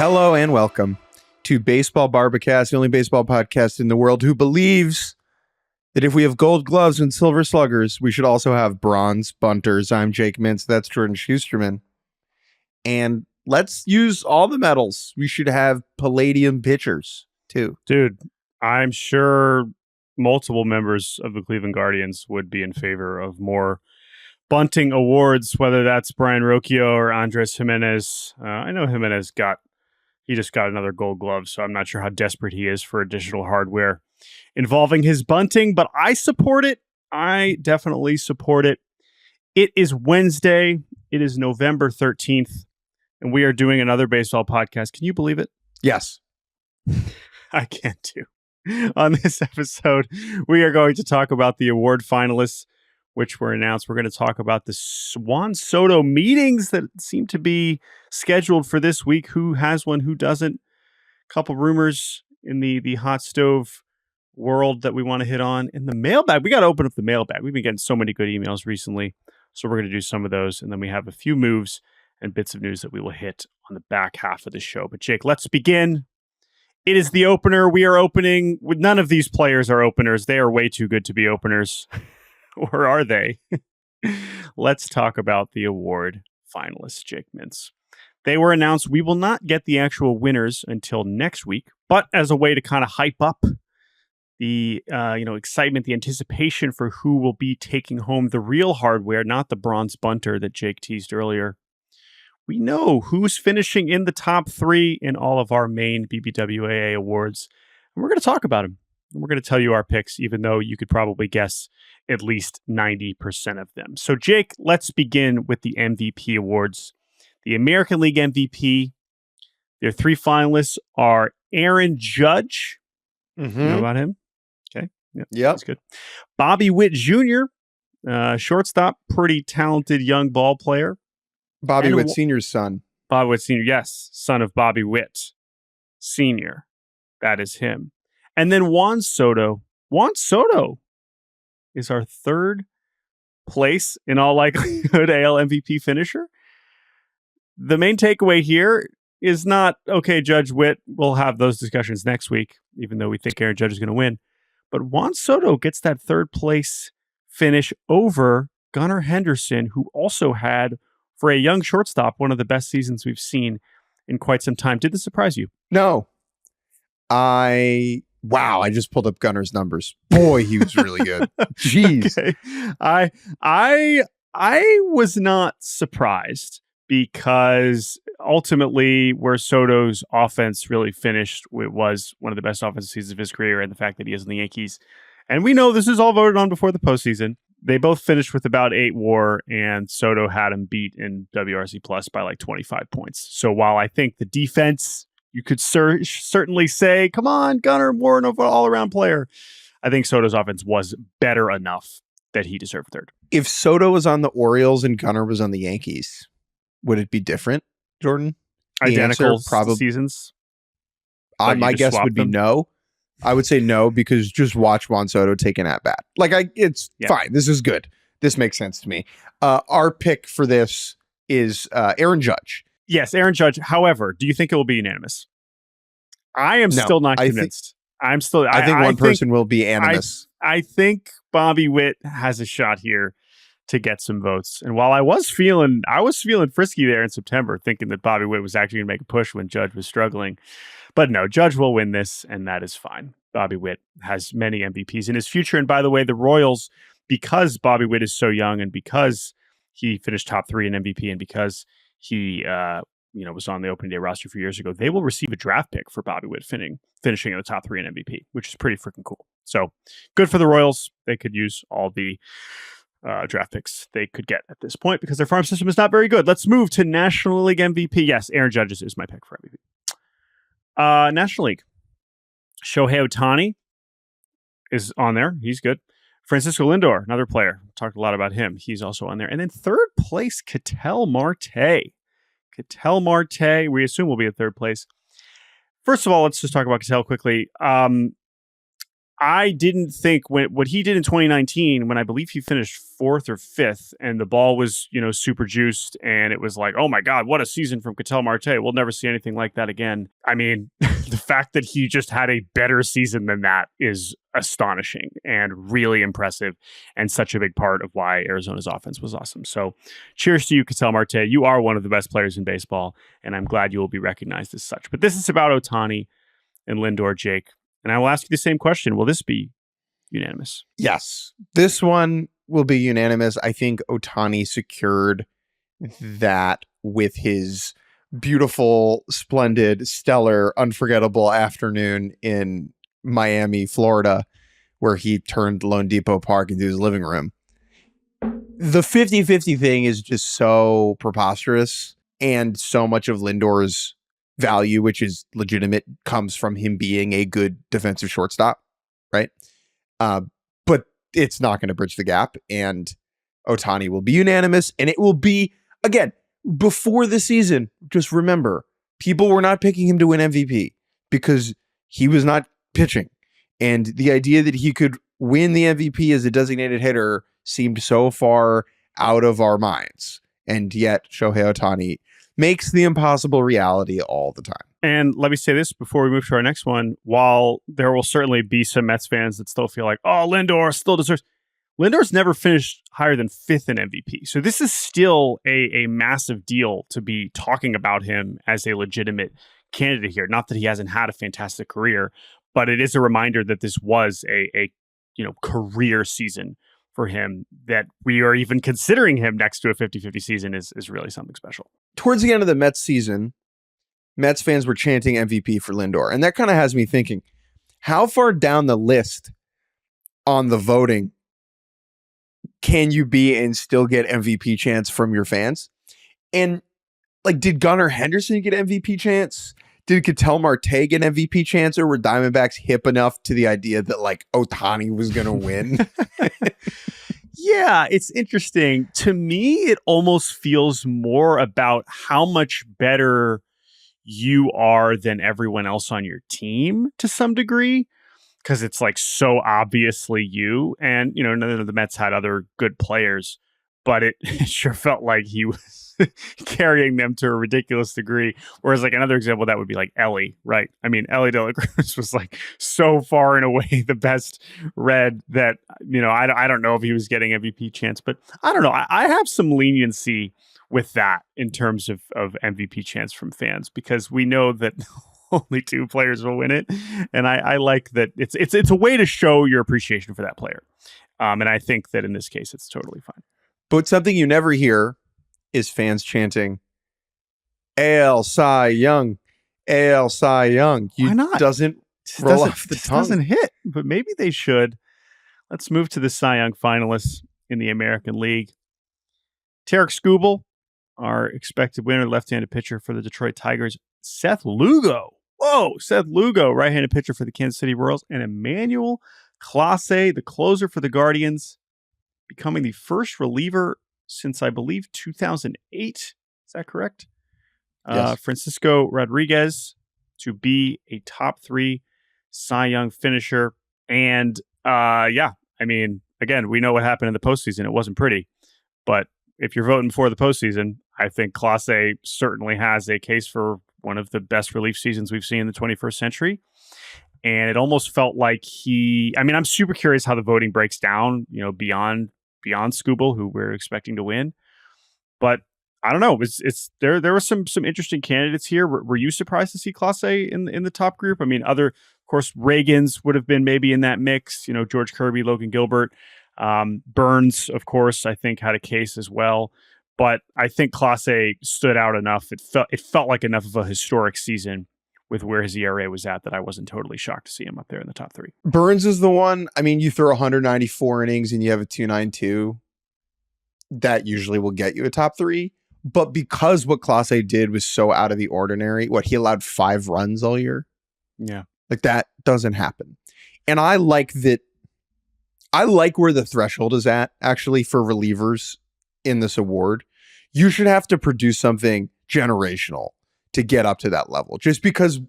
Hello and welcome to Baseball Barbacast, the only baseball podcast in the world who believes that if we have gold gloves and silver sluggers, we should also have bronze bunters. I'm Jake Mintz. That's Jordan Shusterman. And let's use all the medals. We should have palladium pitchers too. Dude, I'm sure multiple members of the Cleveland Guardians would be in favor of more bunting awards, whether that's Brian Rocchio or Andres Jimenez. I know Jimenez just got another gold glove, so I'm not sure how desperate he is for additional hardware involving his bunting, but I support it. I definitely support it. It is Wednesday. It is November 13th, and we are doing another baseball podcast. Can you believe it? Yes. I can't too. On this episode, we are going to talk about the award finalists, which were announced. We're going to talk about the Juan Soto meetings that seem to be scheduled for this week. Who has one, who doesn't? A couple rumors in the hot stove world that we want to hit on. In the mailbag, we got to open up the mailbag. We've been getting so many good emails recently, so we're going to do some of those. And then we have a few moves and bits of news that we will hit on the back half of the show. But Jake, let's begin. It is the opener. We are opening with none of these players are openers. They are way too good to be openers. Or are they? Let's talk about the award finalists, Jake Mintz. They were announced. We will not get the actual winners until next week, but as a way to kind of hype up the excitement, the anticipation for who will be taking home the real hardware, not the bronze bunter that Jake teased earlier. We know who's finishing in the top 3 in all of our main BBWAA awards, and we're going to talk about them. And we're going to tell you our picks, even though you could probably guess at least 90% of them. So, Jake, let's begin with the MVP awards. The American League MVP, their 3 finalists are Aaron Judge. Mm-hmm. You know about him? Okay. Yeah. That's good. Bobby Witt Jr., shortstop, pretty talented young ball player. Bobby Witt Sr.'s son. Bobby Witt Sr., yes. Son of Bobby Witt Sr. That is him. And then Juan Soto. Juan Soto is our 3rd place, in all likelihood, AL MVP finisher. The main takeaway here is not, okay, Judge Witt, we'll have those discussions next week, even though we think Aaron Judge is going to win. But Juan Soto gets that 3rd place finish over Gunnar Henderson, who also had, for a young shortstop, one of the best seasons we've seen in quite some time. Did this surprise you? No. Wow, I just pulled up Gunnar's numbers. Boy, he was really good. Jeez. Okay. I was not surprised because ultimately where Soto's offense really finished, it was one of the best offensive seasons of his career, and the fact that he is in the Yankees. And we know this is all voted on before the postseason. They both finished with about 8 WAR, and Soto had him beat in WRC Plus by like 25 points. So while I think the defense, you could certainly say, come on, Gunnar, more of an all-around player, I think Soto's offense was better enough that he deserved 3rd. If Soto was on the Orioles and Gunnar was on the Yankees, would it be different, Jordan? Identical seasons? My guess would be no. I would say no, because just watch Juan Soto take an at-bat. It's fine. This is good. This makes sense to me. Our pick for this is Aaron Judge. Yes, Aaron Judge. However, do you think it will be unanimous? I am still not convinced. I think one person will be animus. I think Bobby Witt has a shot here to get some votes. And while I was feeling frisky there in September, thinking that Bobby Witt was actually going to make a push when Judge was struggling. But no, Judge will win this, and that is fine. Bobby Witt has many MVPs in his future. And by the way, the Royals, because Bobby Witt is so young and because he finished top 3 in MVP and because he was on the opening day roster a few years ago, they will receive a draft pick for Bobby Witt finishing in the top 3 in MVP, which is pretty freaking cool. So good for the Royals. They could use all the draft picks they could get at this point because their farm system is not very good. Let's move to National League MVP. Yes, Aaron Judge is my pick for MVP. National League. Shohei Ohtani is on there. He's good. Francisco Lindor, another player. Talked a lot about him. He's also on there. And then 3rd place, Ketel Marte. Ketel Marte, we assume will be at 3rd place. First of all, let's just talk about Ketel quickly. I didn't think what he did in 2019, when I believe he finished 4th or 5th, and the ball was, super juiced, and it was like, oh my God, what a season from Ketel Marte. We'll never see anything like that again. I mean, the fact that he just had a better season than that is astonishing and really impressive, and such a big part of why Arizona's offense was awesome. So cheers to you, Ketel Marte. You are one of the best players in baseball, and I'm glad you will be recognized as such. But this is about Ohtani and Lindor, Jake. And I will ask you the same question. Will this be unanimous? Yes. This one will be unanimous. I think Ohtani secured that with his beautiful, splendid, stellar, unforgettable afternoon in Miami, Florida, where he turned Lone Depot Park into his living room. The 50-50 thing is just so preposterous, and so much of Lindor's value, which is legitimate, comes from him being a good defensive shortstop, right? But it's not going to bridge the gap, and Ohtani will be unanimous, and it will be, again, before the season, just remember, people were not picking him to win MVP because he was not pitching, and the idea that he could win the MVP as a designated hitter seemed so far out of our minds, and yet Shohei Ohtani makes the impossible reality all the time. And let me say this before we move to our next one. While there will certainly be some Mets fans that still feel like, oh, Lindor still deserves. Lindor's never finished higher than 5th in MVP. So this is still a massive deal to be talking about him as a legitimate candidate here. Not that he hasn't had a fantastic career, but it is a reminder that this was a career season for him, that we are even considering him next to a 50-50 season is really something special. Towards the end of the Mets season, Mets fans were chanting MVP for Lindor. And that kind of has me thinking, how far down the list on the voting can you be and still get MVP chants from your fans? And like, did Gunnar Henderson get MVP chants? Did Ketel Marte get MVP chants, or were Diamondbacks hip enough to the idea that like Ohtani was going to win? Yeah, it's interesting. To me, it almost feels more about how much better you are than everyone else on your team to some degree, because it's like so obviously you. And, none of the Mets had other good players, but it sure felt like he was carrying them to a ridiculous degree. Whereas like another example that would be like Ellie, right? I mean, Ellie De La Cruz was like so far and away the best red that, I don't know if he was getting MVP chance, but I don't know. I have some leniency with that in terms of MVP chance from fans, because we know that only 2 players will win it. And I like that it's a way to show your appreciation for that player. And I think that in this case, it's totally fine. But something you never hear is fans chanting, AL Cy Young, AL Cy Young. Why not? Doesn't roll off the tongue. Doesn't hit, but maybe they should. Let's move to the Cy Young finalists in the American League. Tarek Skubal, our expected winner, left-handed pitcher for the Detroit Tigers. Seth Lugo. Whoa, Seth Lugo, right-handed pitcher for the Kansas City Royals. And Emmanuel Clase, the closer for the Guardians, becoming the first reliever since, I believe, 2008. Is that correct? Yes. Francisco Rodriguez to be a top 3 Cy Young finisher. And I mean, again, we know what happened in the postseason. It wasn't pretty. But if you're voting for the postseason, I think Clase certainly has a case for one of the best relief seasons we've seen in the 21st century. And it almost felt like I'm super curious how the voting breaks down, beyond Skubal, who we're expecting to win. But I don't know. There were some interesting candidates here. Were you surprised to see Clase in the top group? I mean, of course, Reagan's would have been maybe in that mix. George Kirby, Logan Gilbert, Burns, of course, I think had a case as well. But I think Clase stood out enough. It felt like enough of a historic season with where his ERA was at that I wasn't totally shocked to see him up there in the top 3. Burns is the one. I mean, you throw 194 innings and you have a 2.92. That usually will get you a top 3. But because what Clase did was so out of the ordinary, he allowed 5 runs all year. Yeah. Like that doesn't happen. And I like that. I like where the threshold is at actually for relievers in this award. You should have to produce something generational to get up to that level, just because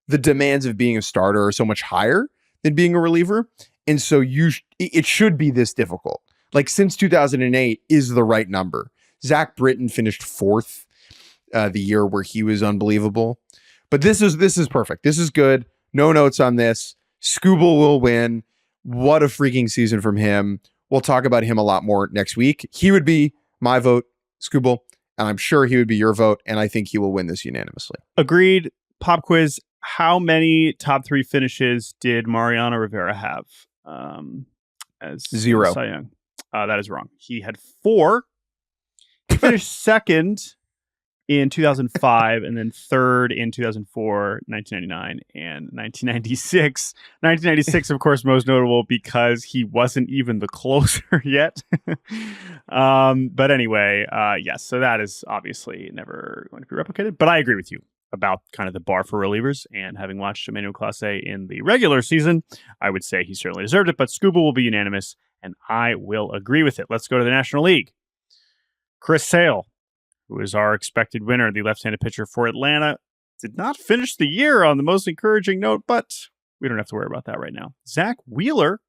the demands of being a starter are so much higher than being a reliever. And so it should be this difficult. Like since 2008 is the right number. Zach Britton finished 4th the year where he was unbelievable. But this is perfect. This is good. No notes on this. Scooble will win. What a freaking season from him. We'll talk about him a lot more next week. He would be my vote, Scooble, and I'm sure he would be your vote, and I think he will win this unanimously. Agreed. Pop quiz. How many top 3 finishes did Mariano Rivera have as 0? Cy Young? That is wrong. He had 4. He finished 2nd in 2005 and then 3rd in 2004, 1999, and 1996. 1996, of course, most notable because he wasn't even the closer yet. But anyway, yes, so that is obviously never going to be replicated. But I agree with you about kind of the bar for relievers, and having watched Emmanuel Clase in the regular season, I would say he certainly deserved it, but Scuba will be unanimous, and I will agree with it. Let's go to the National League. Chris Sale, who is our expected winner, the left-handed pitcher for Atlanta, did not finish the year on the most encouraging note, but we don't have to worry about that right now. Zack Wheeler,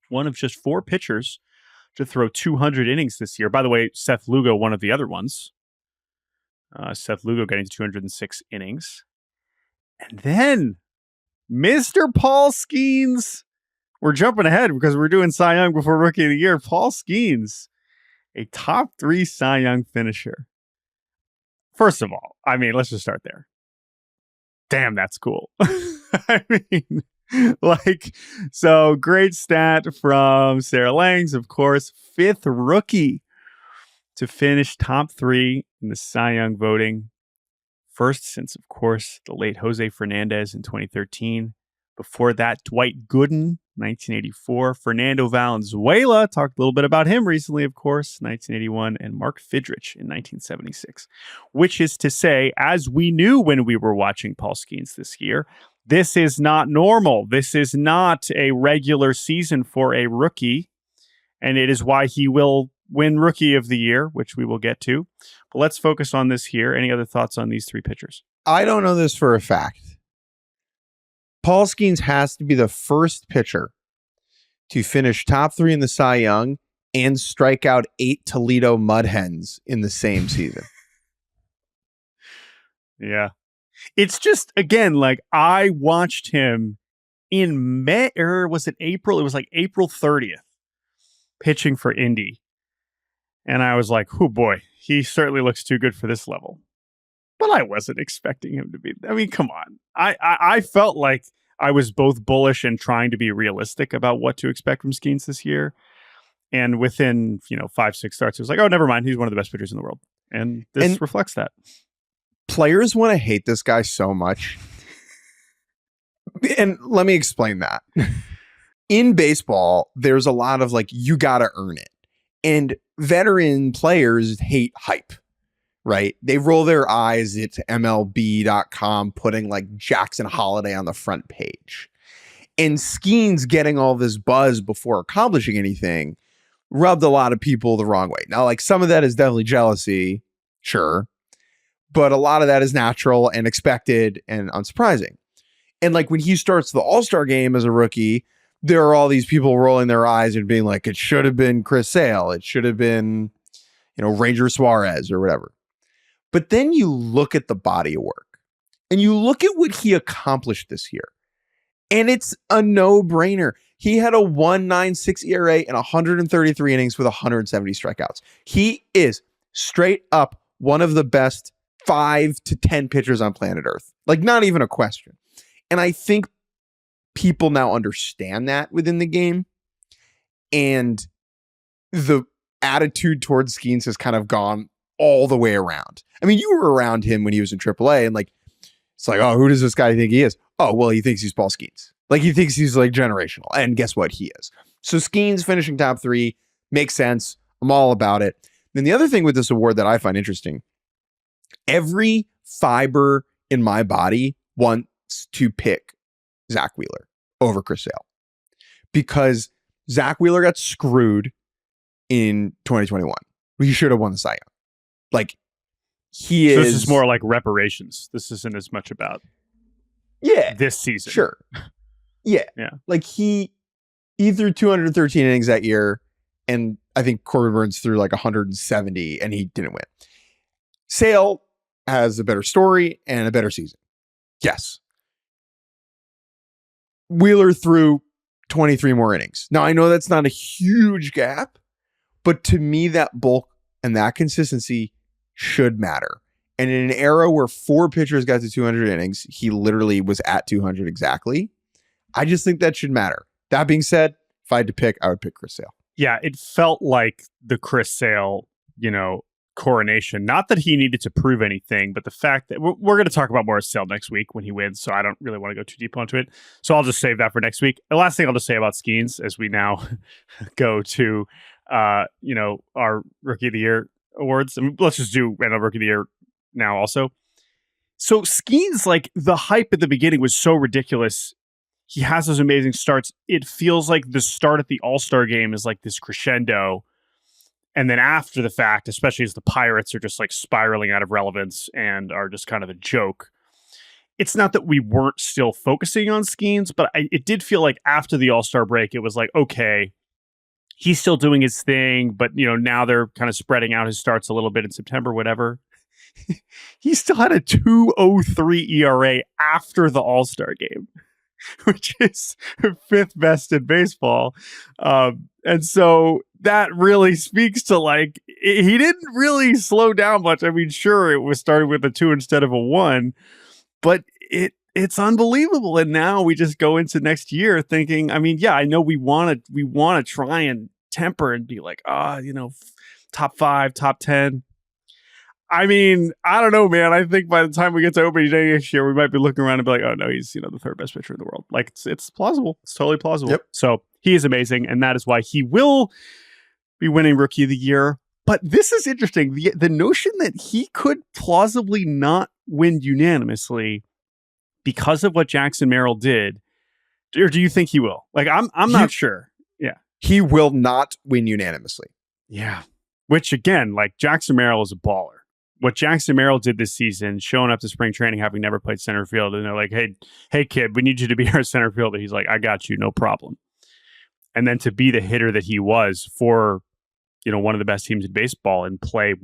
one of just 4 pitchers to throw 200 innings this year. By the way, Seth Lugo, one of the other ones. Seth Lugo getting to 206 innings. And then Mr. Paul Skenes. We're jumping ahead because we're doing Cy Young before Rookie of the Year. Paul Skenes, a top 3 Cy Young finisher. First of all, I mean, let's just start there. Damn, that's cool. I mean, so great stat from Sarah Langs, of course, 5th rookie to finish top 3 in the Cy Young voting. First since, of course, the late Jose Fernandez in 2013. Before that, Dwight Gooden, 1984. Fernando Valenzuela, talked a little bit about him recently, of course, 1981. And Mark Fidrich in 1976. Which is to say, as we knew when we were watching Paul Skenes this year, this is not normal. This is not a regular season for a rookie. And it is why he will win Rookie of the Year, which we will get to. But let's focus on this here. Any other thoughts on these 3 pitchers? I don't know this for a fact. Paul Skenes has to be the first pitcher to finish top 3 in the Cy Young and strike out 8 Toledo Mud Hens in the same season. Yeah. It's just, again, like I watched him in May, or was it April? It was like April 30th, pitching for Indy. And I was like, oh boy, he certainly looks too good for this level. But I wasn't expecting him to be. I mean, come on. I felt like I was both bullish and trying to be realistic about what to expect from Skenes this year. And within, 5-6 starts, it was like, oh, never mind. He's one of the best pitchers in the world. And this reflects that. Players want to hate this guy so much. And let me explain that. In baseball, there's a lot of like, you got to earn it. And veteran players hate hype, right? They roll their eyes at MLB.com putting like Jackson Holiday on the front page. And Skenes getting all this buzz before accomplishing anything rubbed a lot of people the wrong way. Now, like some of that is definitely jealousy, sure. But a lot of that is natural and expected and unsurprising. And like when he starts the All-Star game as a rookie, there are all these people rolling their eyes and being like, it should have been Chris Sale. It should have been, Ranger Suarez or whatever. But then you look at the body of work and you look at what he accomplished this year. And it's a no-brainer. He had a 1.96 ERA and 133 innings with 170 strikeouts. He is straight up one of the best 5 to 10 pitchers on planet Earth. Like, not even a question. And I think people now understand that within the game. And the attitude towards Skenes has kind of gone all the way around. I mean, you were around him when he was in AAA and like, it's like, oh, who does this guy think he is? Oh, well, he thinks he's Paul Skenes. Like he thinks he's like generational. And guess what? He is. So Skenes finishing top 3 makes sense. I'm all about it. Then the other thing with this award that I find interesting, every fiber in my body wants to pick Zack Wheeler over Chris Sale because Zack Wheeler got screwed in 2021. He should have won the Cy Young. Like he is. This is more like reparations. This isn't as much about this season. Sure. Yeah. Yeah. Like he threw 213 innings that year, and I think Corbin Burns threw like 170, and he didn't win. Sale has a better story and a better season. Yes. Wheeler threw 23 more innings. Now, I know that's not a huge gap, but to me, that bulk and that consistency should matter. And in an era where 4 pitchers got to 200 innings, he literally was at 200 exactly. I just think that should matter. That being said, if I had to pick, I would pick Chris Sale. Yeah, it felt like the Chris Sale, coronation. Not that he needed to prove anything, but the fact that we're going to talk about more Sale next week when he wins, so I don't really want to go too deep onto it. So I'll just save that for next week. The last thing I'll just say about Skenes as we now go to, our Rookie of the Year awards. And let's just do NL Rookie of the Year now also. So Skenes, like the hype at the beginning was so ridiculous. He has those amazing starts. It feels like the start at the All-Star game is like this crescendo. And then after the fact, especially as the Pirates are just like spiraling out of relevance and are just kind of a joke. It's not that we weren't still focusing on Skenes, but it did feel like after the All-Star break, it was like, okay, he's still doing his thing, but now they're kind of spreading out his starts a little bit in September, whatever. He still had a 2.03 ERA after the All-Star game, which is 5th best in baseball. And so that really speaks to like, he didn't really slow down much. I mean, sure, it was starting with a 2 instead of a 1, but it's unbelievable. And now we just go into next year thinking, I mean, yeah, I know we want to try and temper and be like, top 5, top 10. I mean, I don't know, man. I think by the time we get to opening day next year, we might be looking around and be like, oh no, he's the 3rd best pitcher in the world. Like it's plausible. It's totally plausible. Yep. So he is amazing, and that is why he will be winning Rookie of the Year. But this is interesting. The notion that he could plausibly not win unanimously because of what Jackson Merrill did, or do you think he will? Like I'm not sure. Yeah, he will not win unanimously. Yeah, which again, like Jackson Merrill is a baller. What Jackson Merrill did this season, showing up to spring training, having never played center field, and they're like, hey, kid, we need you to be our center fielder. He's like, I got you, no problem. And then to be the hitter that he was for, one of the best teams in baseball and play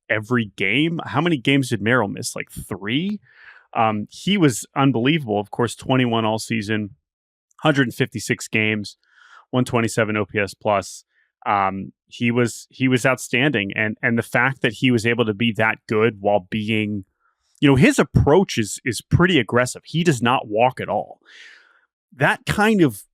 every game? How many games did Merrill miss? Like 3? He was unbelievable. Of course, 21 all season, 156 games, 127 OPS plus. He was outstanding, and the fact that he was able to be that good while being, his approach is pretty aggressive. He does not walk at all. That kind of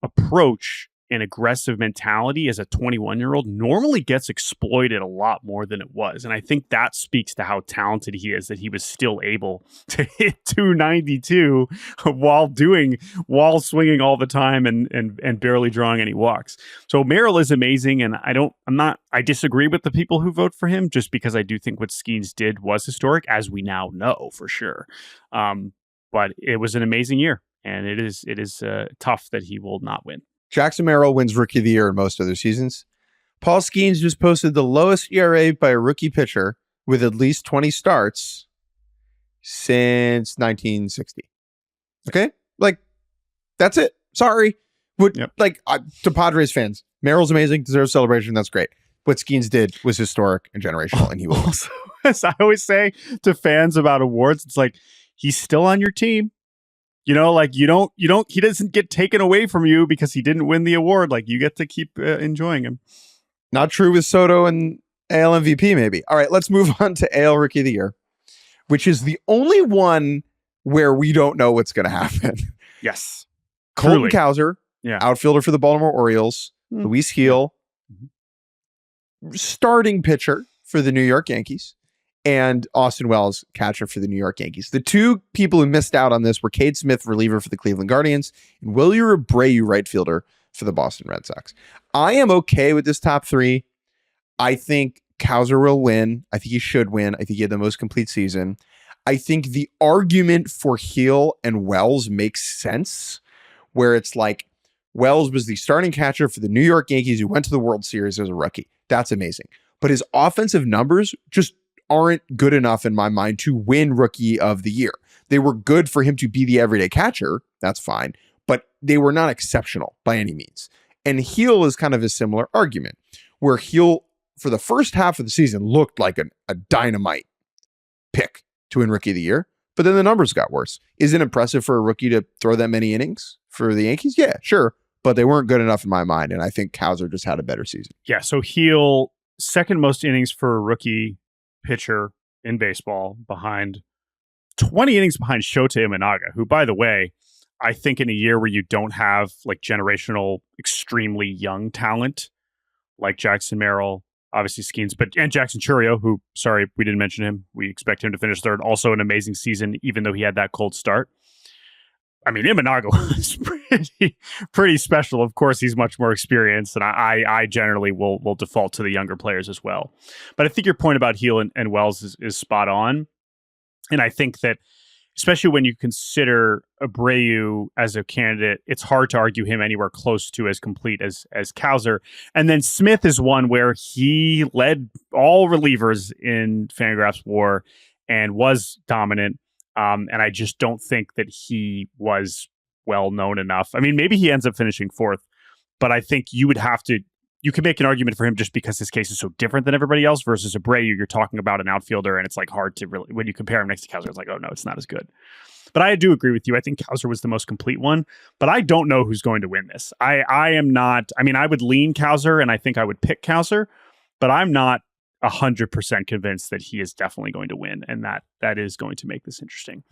approach and aggressive mentality as a 21-year-old normally gets exploited a lot more than it was. And I think that speaks to how talented he is, that he was still able to hit 292 while swinging all the time and barely drawing any walks. So Merrill is amazing. And I disagree with the people who vote for him, just because I do think what Skenes did was historic, as we now know for sure. But it was an amazing year, and it is tough that he will not win. Jackson Merrill wins Rookie of the Year in most other seasons. Paul Skenes just posted the lowest ERA by a rookie pitcher with at least 20 starts since 1960. Okay? Like, that's it. Sorry. To Padres fans, Merrill's amazing, deserves celebration. That's great. What Skenes did was historic and generational, and he will. Also, as I always say to fans about awards, it's like, he's still on your team. He doesn't get taken away from you because he didn't win the award. Like, you get to keep enjoying him. Not true with Soto and AL MVP, maybe. All right, let's move on to AL Rookie of the Year, which is the only one where we don't know what's going to happen. Yes. Colton Cowser, outfielder for the Baltimore Orioles. Luis Gil, starting pitcher for the New York Yankees. And Austin Wells, catcher for the New York Yankees. The 2 people who missed out on this were Cade Smith, reliever for the Cleveland Guardians, and Wilyer Abreu, right fielder for the Boston Red Sox. I am okay with this top 3. I think Cowser will win. I think he should win. I think he had the most complete season. I think the argument for Gil and Wells makes sense, where it's like Wells was the starting catcher for the New York Yankees who went to the World Series as a rookie. That's amazing. But his offensive numbers just aren't good enough in my mind to win Rookie of the Year. They were good for him to be the everyday catcher. That's fine. but they were not exceptional by any means. And Heel is kind of a similar argument, where Heel, for the first half of the season, looked like a dynamite pick to win Rookie of the Year, but then the numbers got worse. Is it impressive for a rookie to throw that many innings for the Yankees? Yeah, sure, but they weren't good enough in my mind, and I think Cowser just had a better season. Yeah, so Heel, second most innings for a rookie pitcher in baseball, behind 20 innings behind Shota Imanaga, who, by the way, I think in a year where you don't have like generational, extremely young talent like Jackson Merrill, obviously Skenes, and Jackson Churio, who, sorry, we didn't mention him. We expect him to finish third. Also an amazing season, even though he had that cold start. I mean, Imanaga was pretty special. Of course, he's much more experienced, and I generally will default to the younger players as well. But I think your point about Heel and Wells is spot on. And I think that, especially when you consider Abreu as a candidate, it's hard to argue him anywhere close to as complete as Cowser. And then Smith is one where he led all relievers in Fangraphs WAR and was dominant. And I just don't think that he was well known enough. I mean, maybe he ends up finishing fourth, but I think you can make an argument for him just because his case is so different than everybody else versus Abreu. You're talking about an outfielder, and it's like hard to really, when you compare him next to Cowser, it's like, oh no, it's not as good. But I do agree with you. I think Cowser was the most complete one, but I don't know who's going to win this. I am not, I mean, I would lean Cowser, and I think I would pick Cowser, but I'm not 100% convinced that he is definitely going to win, and that is going to make this interesting.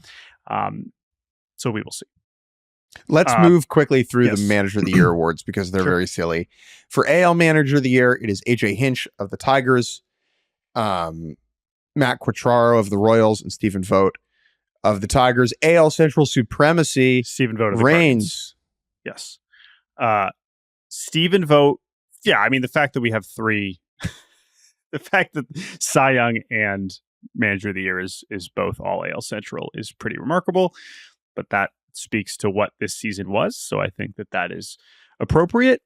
So we will see. Let's move quickly through yes. the Manager of the Year awards because they're very silly. For AL Manager of the Year, it is AJ Hinch of the Tigers, Matt Quatraro of the Royals, and Stephen Vogt of the Tigers. AL Central Supremacy, Stephen Vogt of the Reigns. Yes. Stephen Vogt. Yeah, I mean, the fact that we have three, the fact that Cy Young and Manager of the Year is both all AL Central is pretty remarkable, but that speaks to what this season was. So I think that is appropriate.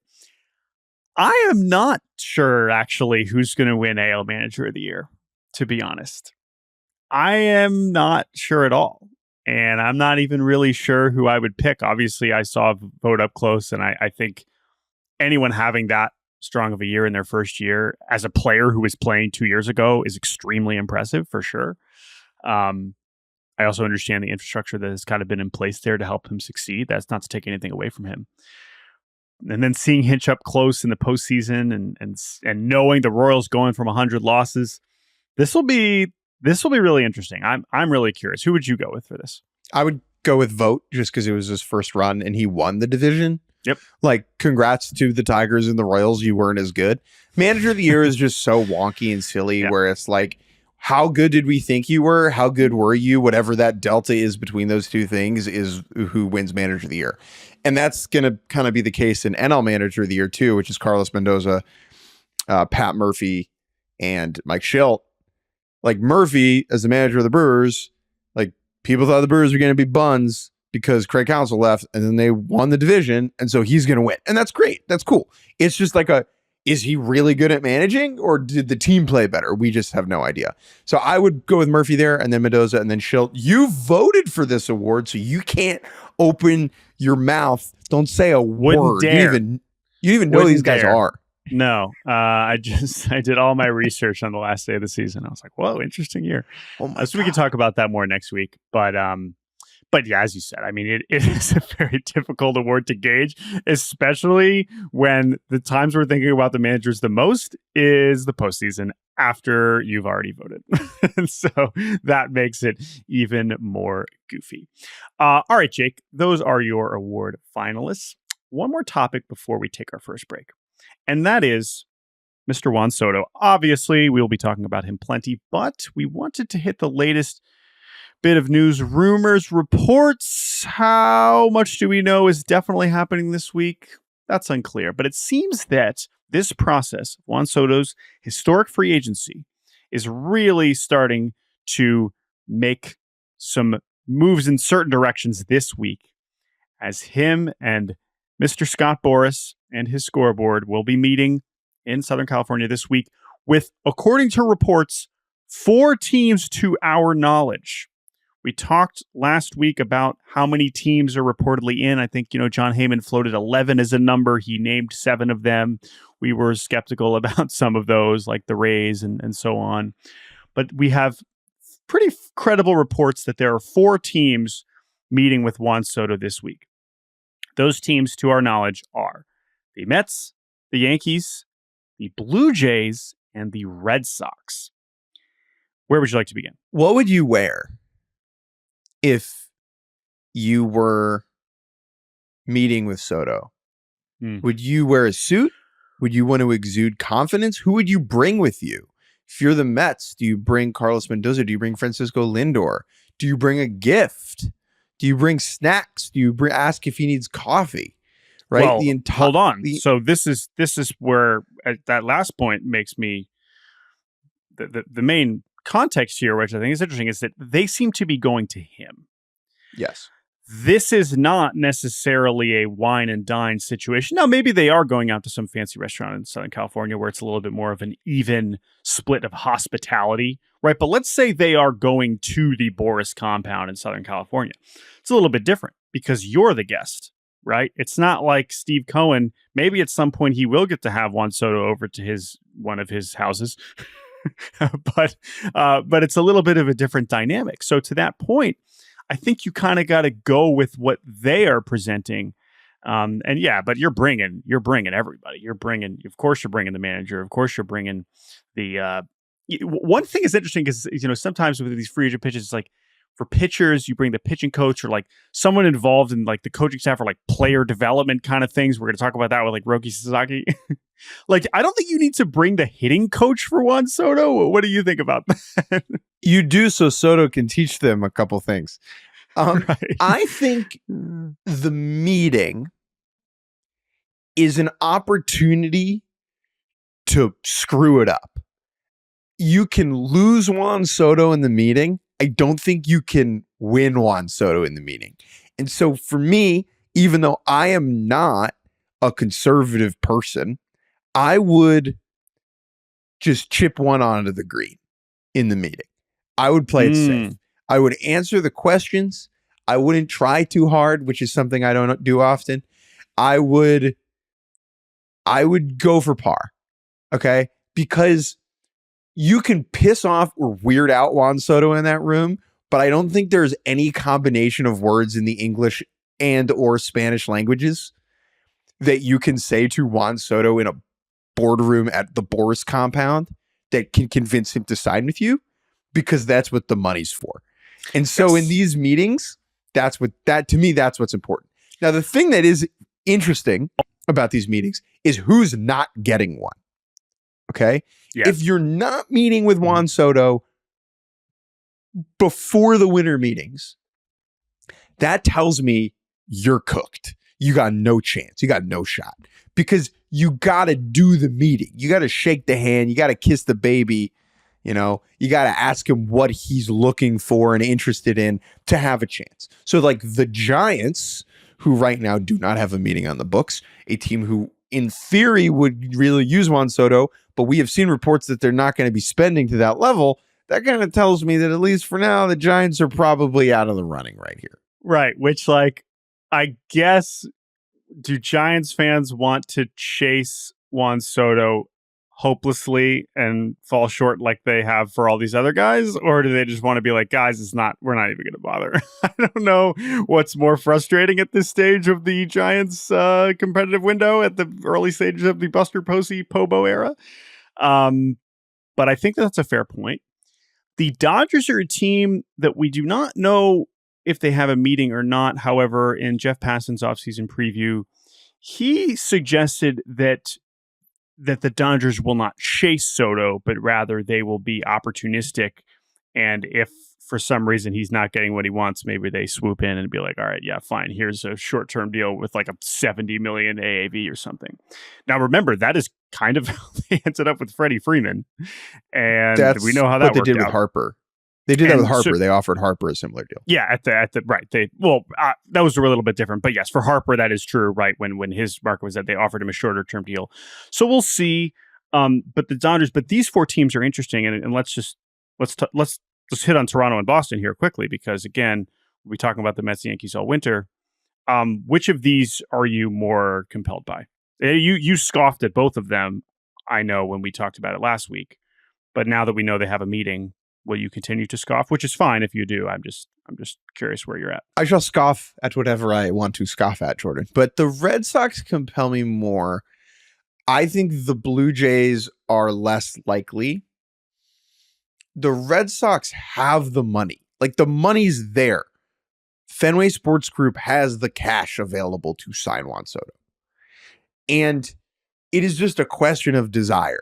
I am not sure actually who's going to win AL Manager of the Year, to be honest. I am not sure at all. And I'm not even really sure who I would pick. Obviously, I saw Vote up close, and I think anyone having that strong of a year in their first year as a player who was playing 2 years ago is extremely impressive for sure. I also understand the infrastructure that has kind of been in place there to help him succeed. That's not to take anything away from him. And then seeing Hinch up close in the postseason and knowing the Royals going from 100 losses, this will be really interesting. I'm really curious. Who would you go with for this? I would go with Vogt just because it was his first run and he won the division. Yep. Like, congrats to the Tigers and the Royals. You weren't as good. Manager of the Year is just so wonky and silly where it's like, how good did we think you were? How good were you? Whatever that delta is between those two things is who wins Manager of the Year. And that's going to kind of be the case in NL Manager of the Year too, which is Carlos Mendoza, Pat Murphy, and Mike Schilt. Like, Murphy, as the manager of the Brewers, like, people thought the Brewers were going to be buns because Craig Counsell left, and then they won the division, and so he's going to win. And that's great. That's cool. It's just like is he really good at managing, or did the team play better? We just have no idea. So I would go with Murphy there, and then Mendoza, and then Schilt. You voted for this award, so you can't open your mouth. Don't say a word. Dare. You even know who these guys are. No, I did all my research on the last day of the season. I was like, whoa, interesting year. So we can talk about that more next week. But yeah, as you said, I mean, it is a very difficult award to gauge, especially when the times we're thinking about the managers the most is the postseason after you've already voted. And so that makes it even more goofy. All right, Jake, those are your award finalists. One more topic before we take our first break. And that is Mr. Juan Soto. Obviously, we'll be talking about him plenty, but we wanted to hit the latest bit of news, rumors, reports. How much do we know is definitely happening this week? That's unclear, but it seems that this process, Juan Soto's historic free agency, is really starting to make some moves in certain directions this week, as him and Mr. Scott Boras and his scoreboard will be meeting in Southern California this week with, according to reports, 4 teams to our knowledge, We talked last week about how many teams are reportedly in. I think, John Heyman floated 11 as a number. He named 7 of them. We were skeptical about some of those, like the Rays and so on. But we have pretty credible reports that there are 4 teams meeting with Juan Soto this week. Those teams, to our knowledge, are the Mets, the Yankees, the Blue Jays, and the Red Sox. Where would you like to begin? What would you wear if you were meeting with Soto? Would you wear a suit? Would you want to exude confidence? Who would you bring with you? If you're the Mets, do you bring Carlos Mendoza? Do you bring Francisco Lindor? Do you bring a gift? Do you bring snacks? Do you ask if he needs coffee? Right? Well, hold on. So this is where that last point makes me the main context here, which I think is interesting, is that they seem to be going to him. Yes. This is not necessarily a wine and dine situation. Now, maybe they are going out to some fancy restaurant in Southern California where it's a little bit more of an even split of hospitality, right? But let's say they are going to the Boris compound in Southern California. It's a little bit different because you're the guest, right? It's not like Steve Cohen. Maybe at some point he will get to have Juan Soto over to one of his houses. but it's a little bit of a different dynamic. So to that point, I think you kind of got to go with what they are presenting. But you're bringing everybody. Of course you're bringing the manager. Of course you're bringing the, one thing is interesting because, sometimes with these free agent pitches, it's like for pitchers, you bring the pitching coach or like someone involved in like the coaching staff or like player development kind of things. We're going to talk about that with like Roki Sasaki. Like, I don't think you need to bring the hitting coach for Juan Soto. What do you think about that? You do, so Soto can teach them a couple things. Right. I think the meeting is an opportunity to screw it up. You can lose Juan Soto in the meeting. I don't think you can win Juan Soto in the meeting. And so for me, even though I am not a conservative person, I would just chip one onto the green in the meeting. I would play it safe. I would answer the questions. I wouldn't try too hard, which is something I don't do often. I would go for par. Okay? Because you can piss off or weird out Juan Soto in that room, but I don't think there's any combination of words in the English and or Spanish languages that you can say to Juan Soto in a boardroom at the Boris compound that can convince him to sign with you, because that's what the money's for. And so in these meetings, that's what's important. Now, the thing that is interesting about these meetings is who's not getting one. Okay. Yes. If you're not meeting with Juan Soto before the winter meetings, that tells me you're cooked. You got no chance. You got no shot, because you got to do the meeting. You got to shake the hand. You got to kiss the baby. You got to ask him what he's looking for and interested in to have a chance. So like the Giants, who right now do not have a meeting on the books, a team who in theory would really use Juan Soto, but we have seen reports that they're not going to be spending to that level. That kind of tells me that at least for now, the Giants are probably out of the running right here. Right. Which, like, I guess, do Giants fans want to chase Juan Soto hopelessly and fall short like they have for all these other guys? Or do they just want to be like, guys, we're not even going to bother? I don't know what's more frustrating at this stage of the Giants competitive window, at the early stages of the Buster Posey Pobo era. But I think that's a fair point. The Dodgers are a team that we do not know if they have a meeting or not. However, in Jeff Passan's offseason preview, he suggested that the Dodgers will not chase Soto, but rather they will be opportunistic. And if for some reason he's not getting what he wants, maybe they swoop in and be like, all right, yeah, fine. Here's a short-term deal with like a 70 million AAV or something. Now, remember, that is kind of how they ended up with Freddie Freeman. And we know how that worked out. They did with Harper. They did that with Harper. They offered Harper a similar deal. Yeah, at the right. That was a little bit different, but yes, for Harper that is true. Right, when his market was that, they offered him a shorter term deal. So we'll see. But the Dodgers, but these 4 teams are interesting, and let's let's hit on Toronto and Boston here quickly, because again, we'll be talking about the Mets and Yankees all winter. Which of these are you more compelled by? You scoffed at both of them, I know, when we talked about it last week. But now that we know they have a meeting, will you continue to scoff? Which is fine if you do. I'm just curious where you're at. I shall scoff at whatever I want to scoff at, Jordan. But the Red Sox compel me more. I think the Blue Jays are less likely. The Red Sox have the money. Like, the money's there. Fenway Sports Group has the cash available to sign Juan Soto. And it is just a question of desire.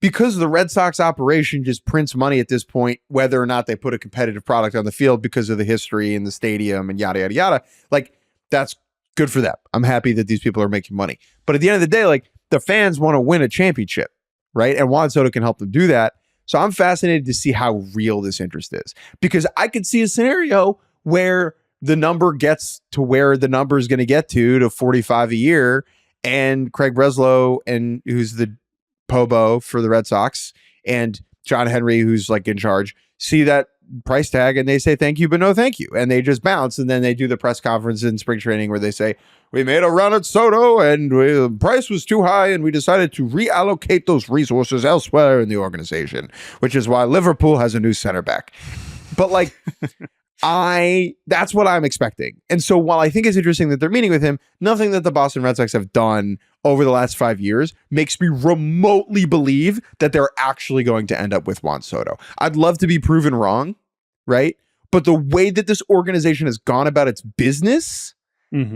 Because the Red Sox operation just prints money at this point, whether or not they put a competitive product on the field because of the history in the stadium and yada, yada, yada. Like, that's good for them. I'm happy that these people are making money. But at the end of the day, like, the fans want to win a championship, right? And Juan Soto can help them do that. So I'm fascinated to see how real this interest is. Because I could see a scenario where the number gets to where the number is going to get to 45 a year, and Craig Breslow, and who's the Pobo for the Red Sox, and John Henry, who's like in charge, see that price tag and they say thank you, but no thank you. And they just bounce. And then they do the press conference in spring training where they say, we made a run at Soto and the price was too high and we decided to reallocate those resources elsewhere in the organization, which is why Liverpool has a new center back. But like, that's what I'm expecting. And so while I think it's interesting that they're meeting with him, nothing that the Boston Red Sox have done over the last 5 years makes me remotely believe that they're actually going to end up with Juan Soto. I'd love to be proven wrong, right? But the way that this organization has gone about its business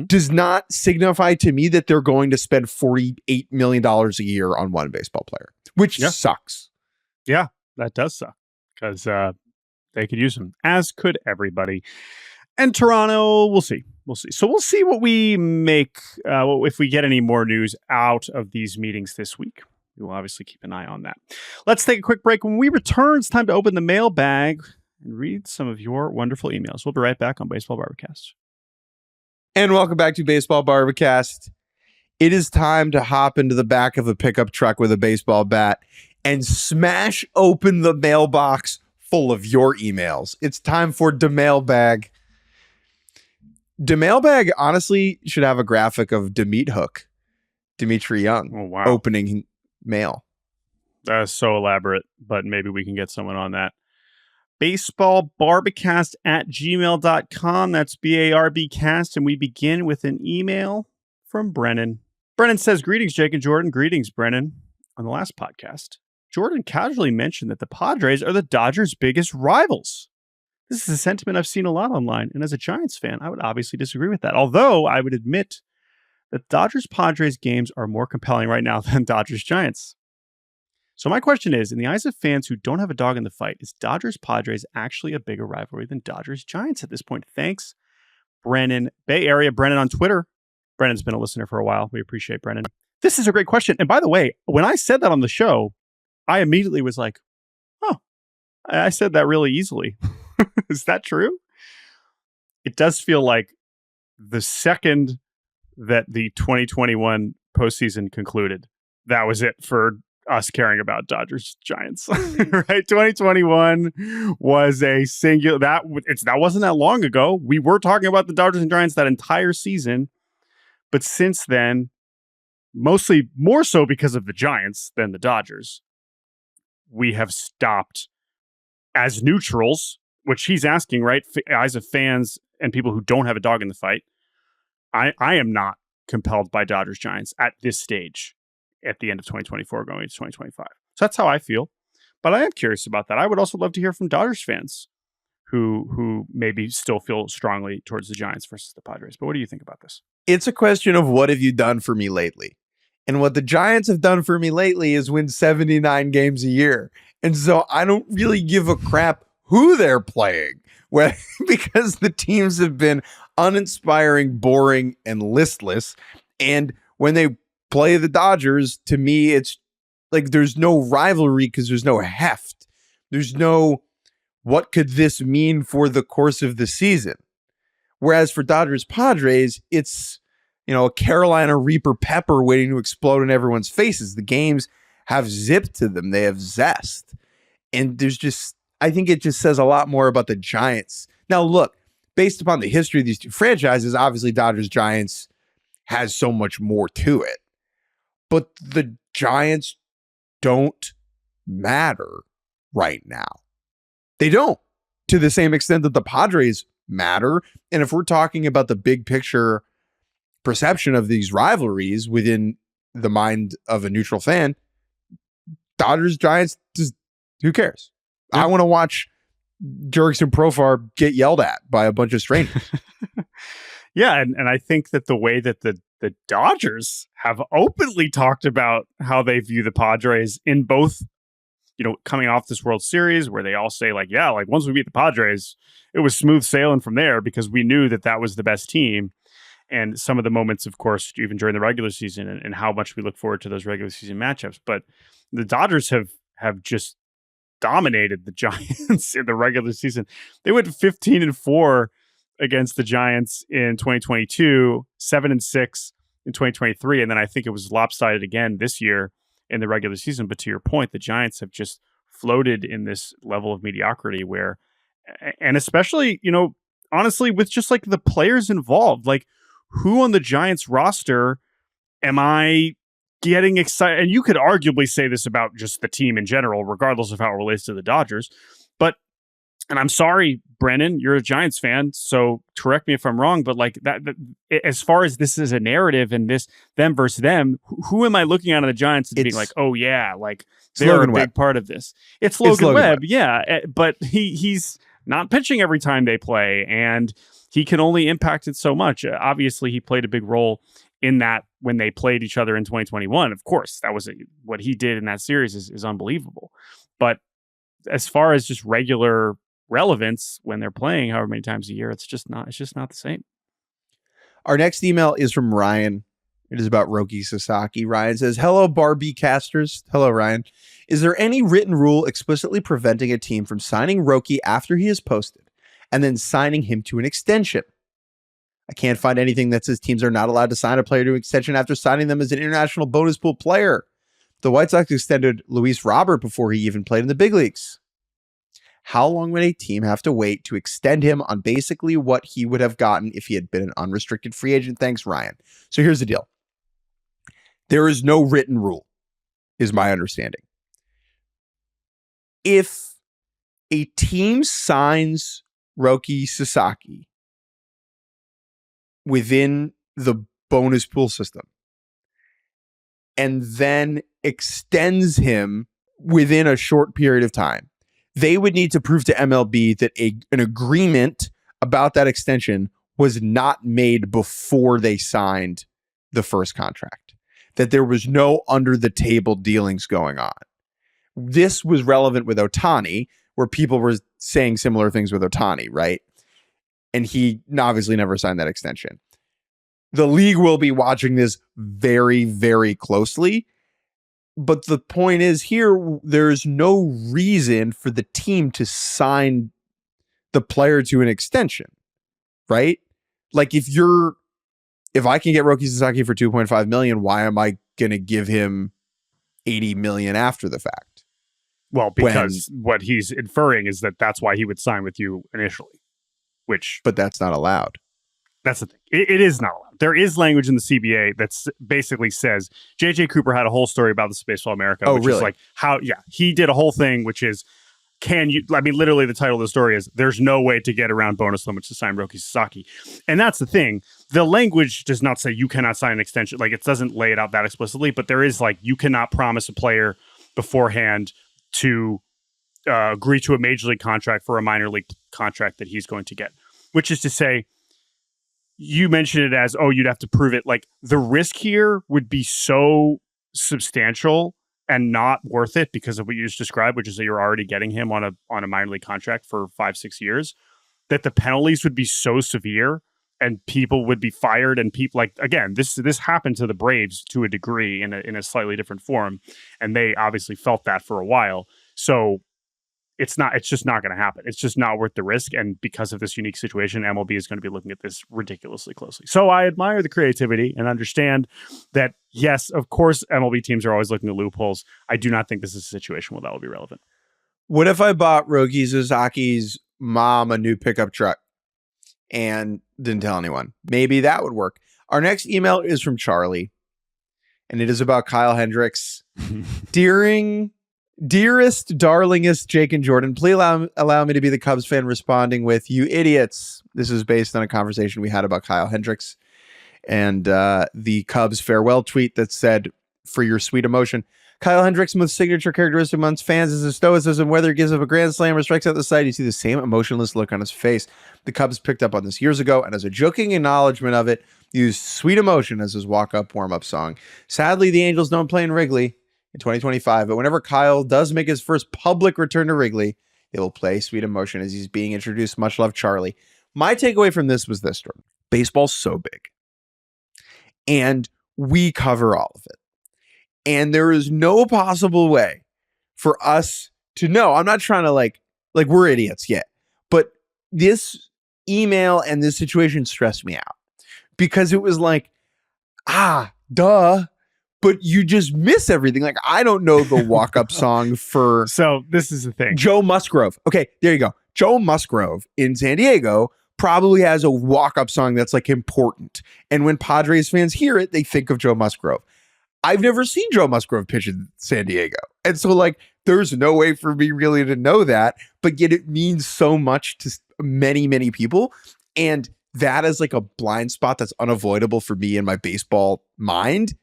does not signify to me that they're going to spend $48 million a year on one baseball player, which sucks. Yeah, that does suck, because they could use him, as could everybody. And Toronto, we'll see. So we'll see what we make, if we get any more news out of these meetings this week. We will obviously keep an eye on that. Let's take a quick break. When we return, it's time to open the mailbag and read some of your wonderful emails. We'll be right back on Baseball Barbacast. And welcome back to Baseball Barbacast. It is time to hop into the back of a pickup truck with a baseball bat and smash open the mailbox full of your emails. It's time for the mailbag. The mailbag honestly should have a graphic of the meat hook, Dimitri Young, opening mail. That's so elaborate, but maybe we can get someone on that. baseballbarbacast@gmail.com. That's BARBcast. And we begin with an email from Brennan. Brennan says, greetings, Jake and Jordan. Greetings, Brennan. On the last podcast, Jordan casually mentioned that the Padres are the Dodgers' biggest rivals. This is a sentiment I've seen a lot online, and as a Giants fan, I would obviously disagree with that. Although I would admit that Dodgers-Padres games are more compelling right now than Dodgers-Giants. So my question is, in the eyes of fans who don't have a dog in the fight, is Dodgers-Padres actually a bigger rivalry than Dodgers-Giants at this point? Thanks, Brennan. Bay Area Brennan on Twitter. Brennan's been a listener for a while. We appreciate Brennan. This is a great question. And by the way, when I said that on the show, I immediately was like, oh, I said that really easily. Is that true? It does feel like the second that the 2021 postseason concluded, that was it for us caring about Dodgers Giants. Right? 2021 was a singular, that wasn't that long ago. We were talking about the Dodgers and Giants that entire season. But since then, mostly more so because of the Giants than the Dodgers, we have stopped as neutrals, which he's asking, right? Eyes of fans and people who don't have a dog in the fight. I am not compelled by Dodgers Giants at this stage at the end of 2024 going into 2025. So that's how I feel. But I am curious about that. I would also love to hear from Dodgers fans who maybe still feel strongly towards the Giants versus the Padres. But what do you think about this? It's a question of what have you done for me lately? And what the Giants have done for me lately is win 79 games a year. And so I don't really give a crap who they're playing, because the teams have been uninspiring, boring, and listless. And when they play the Dodgers, to me, it's like there's no rivalry because there's no heft. There's no, what could this mean for the course of the season? Whereas for Dodgers Padres, it's, a Carolina Reaper pepper waiting to explode in everyone's faces. The games have zip to them. They have zest. And there's just, I think it just says a lot more about the Giants. Now, look, based upon the history of these two franchises, obviously Dodgers Giants has so much more to it. But the Giants don't matter right now. They don't, to the same extent that the Padres matter. And if we're talking about the big picture perception of these rivalries within the mind of a neutral fan, Dodgers Giants, just who cares? I want to watch Jurickson Profar get yelled at by a bunch of strangers. Yeah, and I think that the way that the Dodgers have openly talked about how they view the Padres in both, coming off this World Series, where they all say like, yeah, like once we beat the Padres, it was smooth sailing from there because we knew that was the best team. And some of the moments, of course, even during the regular season and how much we look forward to those regular season matchups. But the Dodgers have just dominated the Giants in the regular season. They went 15-4 against the Giants in 2022, 7-6 in 2023. And then I think it was lopsided again this year in the regular season. But to your point, the Giants have just floated in this level of mediocrity where, and especially, honestly, with just like the players involved, like who on the Giants roster am I getting excited? And you could arguably say this about just the team in general, regardless of how it relates to the Dodgers. But, and I'm sorry, Brennan, you're a Giants fan, so correct me if I'm wrong, but like that as far as this is a narrative and this them versus them, who am I looking at on the Giants and being like, oh yeah, like they're a big part of this? It's Logan Webb, yeah, but he's not pitching every time they play, and he can only impact it so much. Obviously, he played a big role in that when they played each other in 2021. Of course, that was what he did in that series is unbelievable. But as far as just regular relevance when they're playing however many times a year, it's just not the same. Our next email is from Ryan. It is about Roki Sasaki. Ryan says, hello, Barbie casters. Hello, Ryan. Is there any written rule explicitly preventing a team from signing Roki after he is posted and then signing him to an extension? I can't find anything that says teams are not allowed to sign a player to an extension after signing them as an international bonus pool player. The White Sox extended Luis Robert before he even played in the big leagues. How long would a team have to wait to extend him on basically what he would have gotten if he had been an unrestricted free agent? Thanks, Ryan. So here's the deal. There is no written rule, is my understanding. If a team signs Roki Sasaki within the bonus pool system and then extends him within a short period of time, they would need to prove to MLB that an agreement about that extension was not made before they signed the first contract, that there was no under-the-table dealings going on. This was relevant with Ohtani, where people were saying similar things with Ohtani, right? And he obviously never signed that extension. The league will be watching this very, very closely. But the point is here, there's no reason for the team to sign the player to an extension, right? Like if I can get Roki Sasaki for $2.5 million, why am I going to give him $80 million after the fact? Well, because what he's inferring is that's why he would sign with you initially, but that's not allowed. That's the thing. It is not allowed. There is language in the CBA that basically says JJ Cooper had a whole story about this Baseball America, which is like he did a whole thing, which is literally the title of the story is there's no way to get around bonus limits to sign Roki Sasaki. And that's the thing. The language does not say you cannot sign an extension. Like it doesn't lay it out that explicitly, but there is like, you cannot promise a player beforehand to agree to a major league contract for a minor league contract that he's going to get, which is to say, you mentioned it as, you'd have to prove it. Like the risk here would be so substantial and not worth it because of what you just described, which is that you're already getting him on a minor league contract for 5-6 years, that the penalties would be so severe and people would be fired. And people again, this happened to the Braves to a degree in a slightly different form. And they obviously felt that for a while. So it's just not going to happen. It's just not worth the risk. And because of this unique situation, MLB is going to be looking at this ridiculously closely. So I admire the creativity and understand that, yes, of course, MLB teams are always looking at loopholes. I do not think this is a situation where that will be relevant. What if I bought Roki Sasaki's mom a new pickup truck and didn't tell anyone? Maybe that would work. Our next email is from Charlie, and it is about Kyle Hendricks. Dearest, darlingest Jake and Jordan, please allow me to be the Cubs fan responding with, you idiots. This is based on a conversation we had about Kyle Hendricks and the Cubs farewell tweet that said, for your sweet emotion, Kyle Hendricks' most signature characteristic amongst fans is his stoicism. Whether he gives up a grand slam or strikes out the side, you see the same emotionless look on his face. The Cubs picked up on this years ago, and as a joking acknowledgement of it, used Sweet Emotion as his walk-up warm-up song. Sadly, the Angels don't play in Wrigley in 2025, but whenever Kyle does make his first public return to Wrigley, they will play Sweet Emotion as he's being introduced. Much love, Charlie. My takeaway from this was this, Jordan. Baseball's so big, and we cover all of it. And there is no possible way for us to know. I'm not trying to like we're idiots yet, but this email and this situation stressed me out because it was like, duh, but you just miss everything. Like, I don't know the walk-up song for. So this is the thing. Joe Musgrove. Okay, there you go. Joe Musgrove in San Diego probably has a walk-up song that's like important. And when Padres fans hear it, they think of Joe Musgrove. I've never seen Joe Musgrove pitch in San Diego. And so like, there's no way for me really to know that, but yet it means so much to many, many people. And that is like a blind spot that's unavoidable for me in my baseball mind.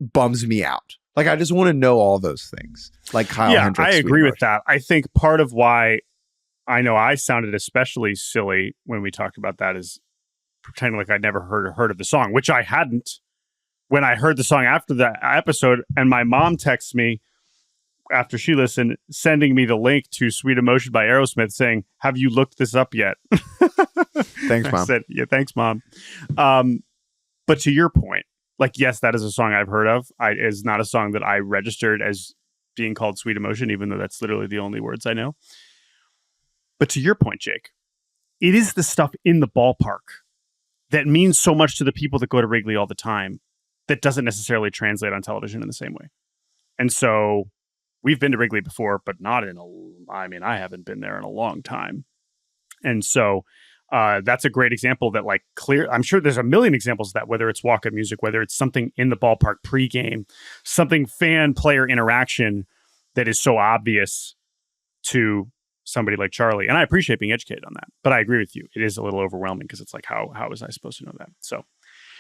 Bums me out. Like, I just want to know all those things. Like Kyle Hendricks. I agree with that. I think part of why I know I sounded especially silly when we talked about that is pretending like I'd never heard of the song, which I hadn't. When I heard the song after the episode, and my mom texts me after she listened, sending me the link to Sweet Emotion by Aerosmith, saying, have you looked this up yet? Thanks, Mom. I said, yeah, thanks, Mom. But to your point, like, yes, that is a song I've heard of. It's not a song that I registered as being called Sweet Emotion, even though that's literally the only words I know. But to your point, Jake, it is the stuff in the ballpark that means so much to the people that go to Wrigley all the time that doesn't necessarily translate on television in the same way. And so we've been to Wrigley before, but not I haven't been there in a long time. And so that's a great example that I'm sure there's a million examples of that, whether it's walk-up music, whether it's something in the ballpark pregame, something fan-player interaction that is so obvious to somebody like Charlie. And I appreciate being educated on that, but I agree with you. It is a little overwhelming because it's like, how was I supposed to know that? So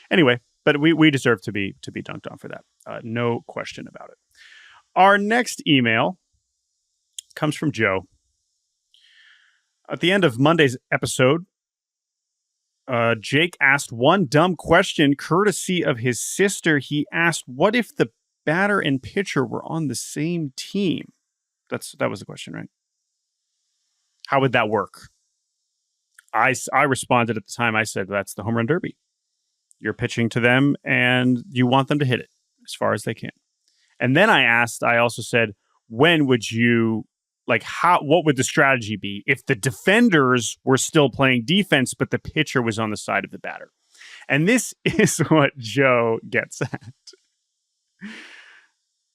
anyway, but we deserve to be dunked on for that. No question about it. Our next email comes from Joe. At the end of Monday's episode, Jake asked one dumb question courtesy of his sister. He asked, what if the batter and pitcher were on the same team? That was the question, right? How would that work? I responded at the time. I said, that's the home run derby. You're pitching to them and you want them to hit it as far as they can. And then I also said, when would you, what would the strategy be if the defenders were still playing defense, but the pitcher was on the side of the batter? And this is what Joe gets at.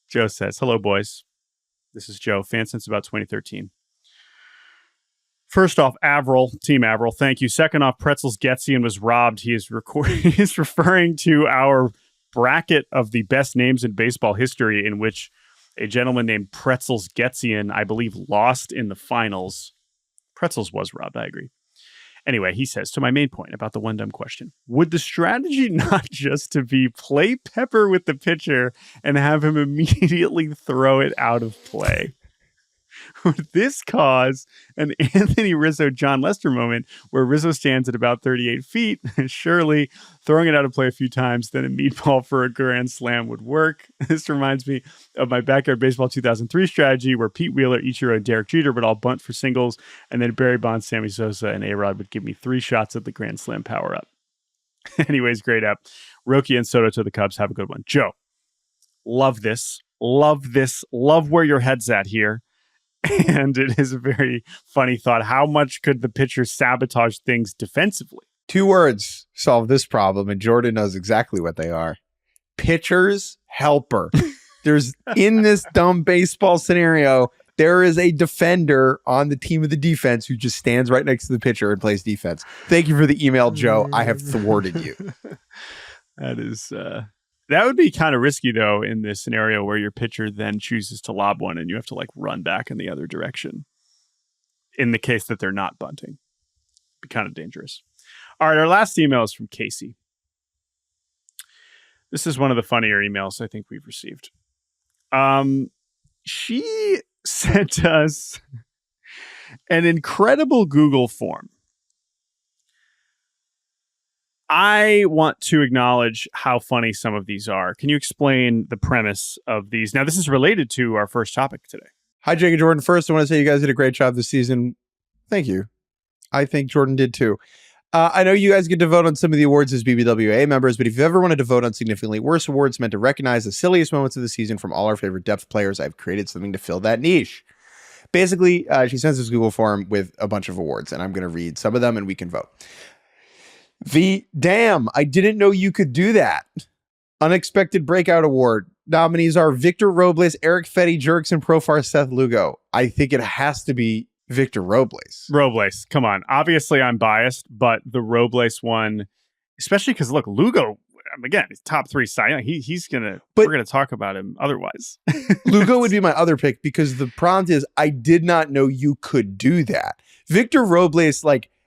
Joe says, hello, boys. This is Joe, fan since about 2013. First off, Team Averill, thank you. Second off, Pretzels Getzian was robbed. He is referring to our bracket of the best names in baseball history, in which a gentleman named Pretzels Getzian, I believe, lost in the finals. Pretzels was robbed, I agree. Anyway, he says, to my main point about the one dumb question, would the strategy not just to be play Pepper with the pitcher and have him immediately throw it out of play? Would this cause an Anthony Rizzo-John Lester moment where Rizzo stands at about 38 feet, surely throwing it out of play a few times, then a meatball for a grand slam would work? This reminds me of my Backyard Baseball 2003 strategy where Pete Wheeler, Ichiro, and Derek Jeter would all bunt for singles, and then Barry Bonds, Sammy Sosa, and A-Rod would give me 3 shots at the grand slam power-up. Anyways, great app. Roki and Soto to the Cubs. Have a good one. Joe, love this. Love where your head's at here. And it is a very funny thought. How much could the pitcher sabotage things defensively? 2 words solve this problem, and Jordan knows exactly what they are. Pitcher's helper. There's in this dumb baseball scenario, There is a defender on the team of the defense who just stands right next to the pitcher and plays defense. Thank you for the email, Joe. I have thwarted you. That is that would be kind of risky though in this scenario where your pitcher then chooses to lob one and you have to like run back in the other direction. In the case that they're not bunting, be kind of dangerous. All right, our last email is from Casey. This is one of the funnier emails I think we've received. She sent us an incredible Google form. I want to acknowledge how funny some of these are. Can you explain the premise of these? Now, this is related to our first topic today. Hi, Jake and Jordan. First, I want to say you guys did a great job this season. Thank you. I think Jordan did too. I know you guys get to vote on some of the awards as BBWA members, but if you ever wanted to vote on significantly worse awards meant to recognize the silliest moments of the season from all our favorite depth players, I've created something to fill that niche. Basically, she sends this Google form with a bunch of awards, and I'm going to read some of them and we can vote. The Damn, I didn't know you could do that. Unexpected Breakout Award. Nominees are Victor Robles, Eric Fetty, Jurickson Profar, Seth Lugo. I think it has to be Victor Robles. Robles, come on. Obviously, I'm biased, but the Robles one, especially because look, Lugo, again, he's top 3 Cy Young. We're gonna talk about him otherwise. Lugo would be my other pick because the prompt is I did not know you could do that. Victor Robles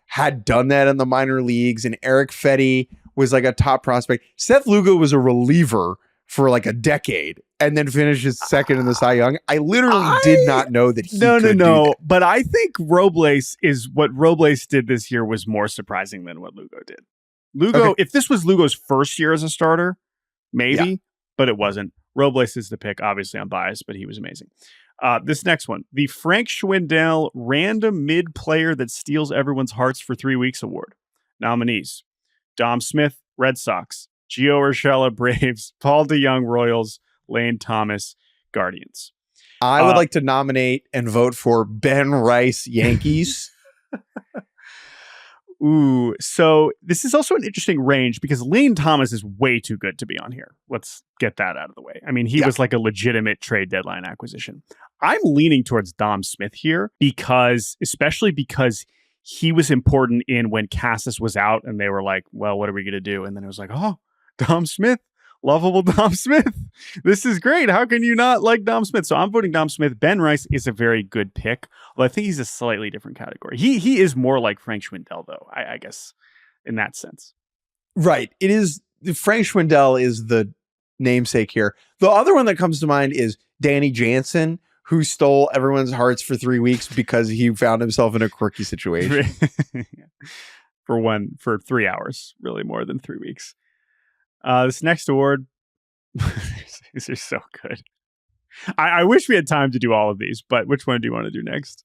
had done that in the minor leagues, and Eric Fetty was a top prospect. Seth Lugo was a reliever for a decade and then finishes second in the Cy Young. I literally did not know that he could do that. But I think Robles is what Robles did this year was more surprising than what Lugo did. If this was Lugo's first year as a starter, maybe, but it wasn't. Robles is the pick. Obviously, I'm biased, but he was amazing. This next one, the Frank Schwindel Random Mid Player That Steals Everyone's Hearts for 3 Weeks Award. Nominees: Dom Smith, Red Sox; Gio Urshela, Braves; Paul DeYoung, Royals; Lane Thomas, Guardians. I would like to nominate and vote for Ben Rice, Yankees. Ooh, so this is also an interesting range because Lane Thomas is way too good to be on here. Let's get that out of the way. I mean, he was a legitimate trade deadline acquisition. I'm leaning towards Dom Smith here especially because he was important in when Cassis was out and they were like, well, what are we going to do? And then it was like, oh, Dom Smith, lovable Dom Smith. This is great. How can you not like Dom Smith? So I'm voting Dom Smith. Ben Rice is a very good pick. Well, I think he's a slightly different category. He is more like Frank Schwindel, though, I guess, in that sense. Right. It is. Frank Schwindel is the namesake here. The other one that comes to mind is Danny Jansen, who stole everyone's hearts for 3 weeks because he found himself in a quirky situation. For 3 hours, really more than 3 weeks. This next award, these are so good. I wish we had time to do all of these, but which one do you want to do next?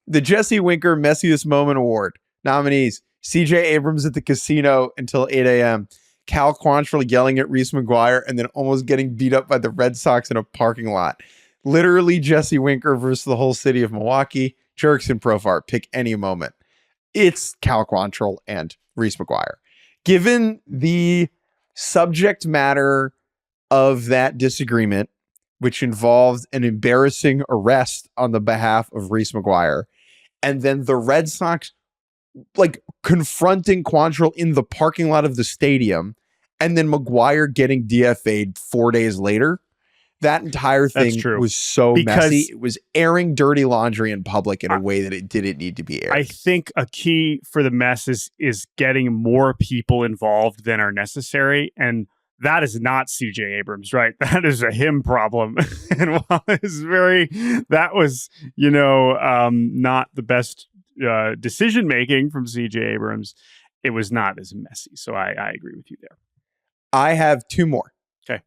The Jesse Winker Messiest Moment Award. Nominees: CJ Abrams at the casino until 8 a.m. Cal Quantrill yelling at Reese McGuire and then almost getting beat up by the Red Sox in a parking lot. Literally Jesse Winker versus the whole city of Milwaukee. Jurickson Profar, pick any moment. It's Cal Quantrill and Reese McGuire. Given the subject matter of that disagreement, which involved an embarrassing arrest on the behalf of Reese McGuire, and then the Red Sox confronting Quantrill in the parking lot of the stadium, and then McGuire getting DFA'd 4 days later. That entire thing was so messy. It was airing dirty laundry in public in a way that it didn't need to be aired. I think a key for the mess is getting more people involved than are necessary. And that is not CJ Abrams, right? That is a him problem. And while that was, not the best decision making from CJ Abrams, it was not as messy. So I agree with you there. I have 2 more. Okay.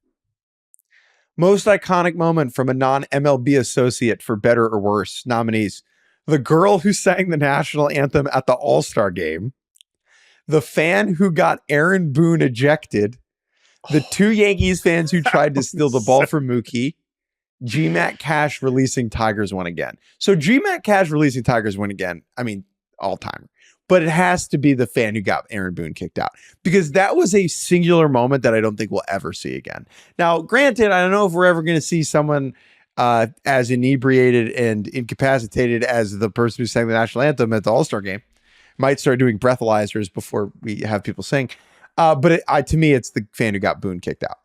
Most iconic moment from a non-MLB associate for better or worse. Nominees: the girl who sang the national anthem at the All-Star game, the fan who got Aaron Boone ejected, the 2 Yankees fans who tried to steal the ball from Mookie, GMAC Cash releasing Tigers Win Again. So GMAC Cash releasing Tigers Win Again, I mean, all-timer. But it has to be the fan who got Aaron Boone kicked out, because that was a singular moment that I don't think we'll ever see again. Now, granted, I don't know if we're ever going to see someone as inebriated and incapacitated as the person who sang the national anthem at the All-Star game. Might start doing breathalyzers before we have people sing. But to me, it's the fan who got Boone kicked out.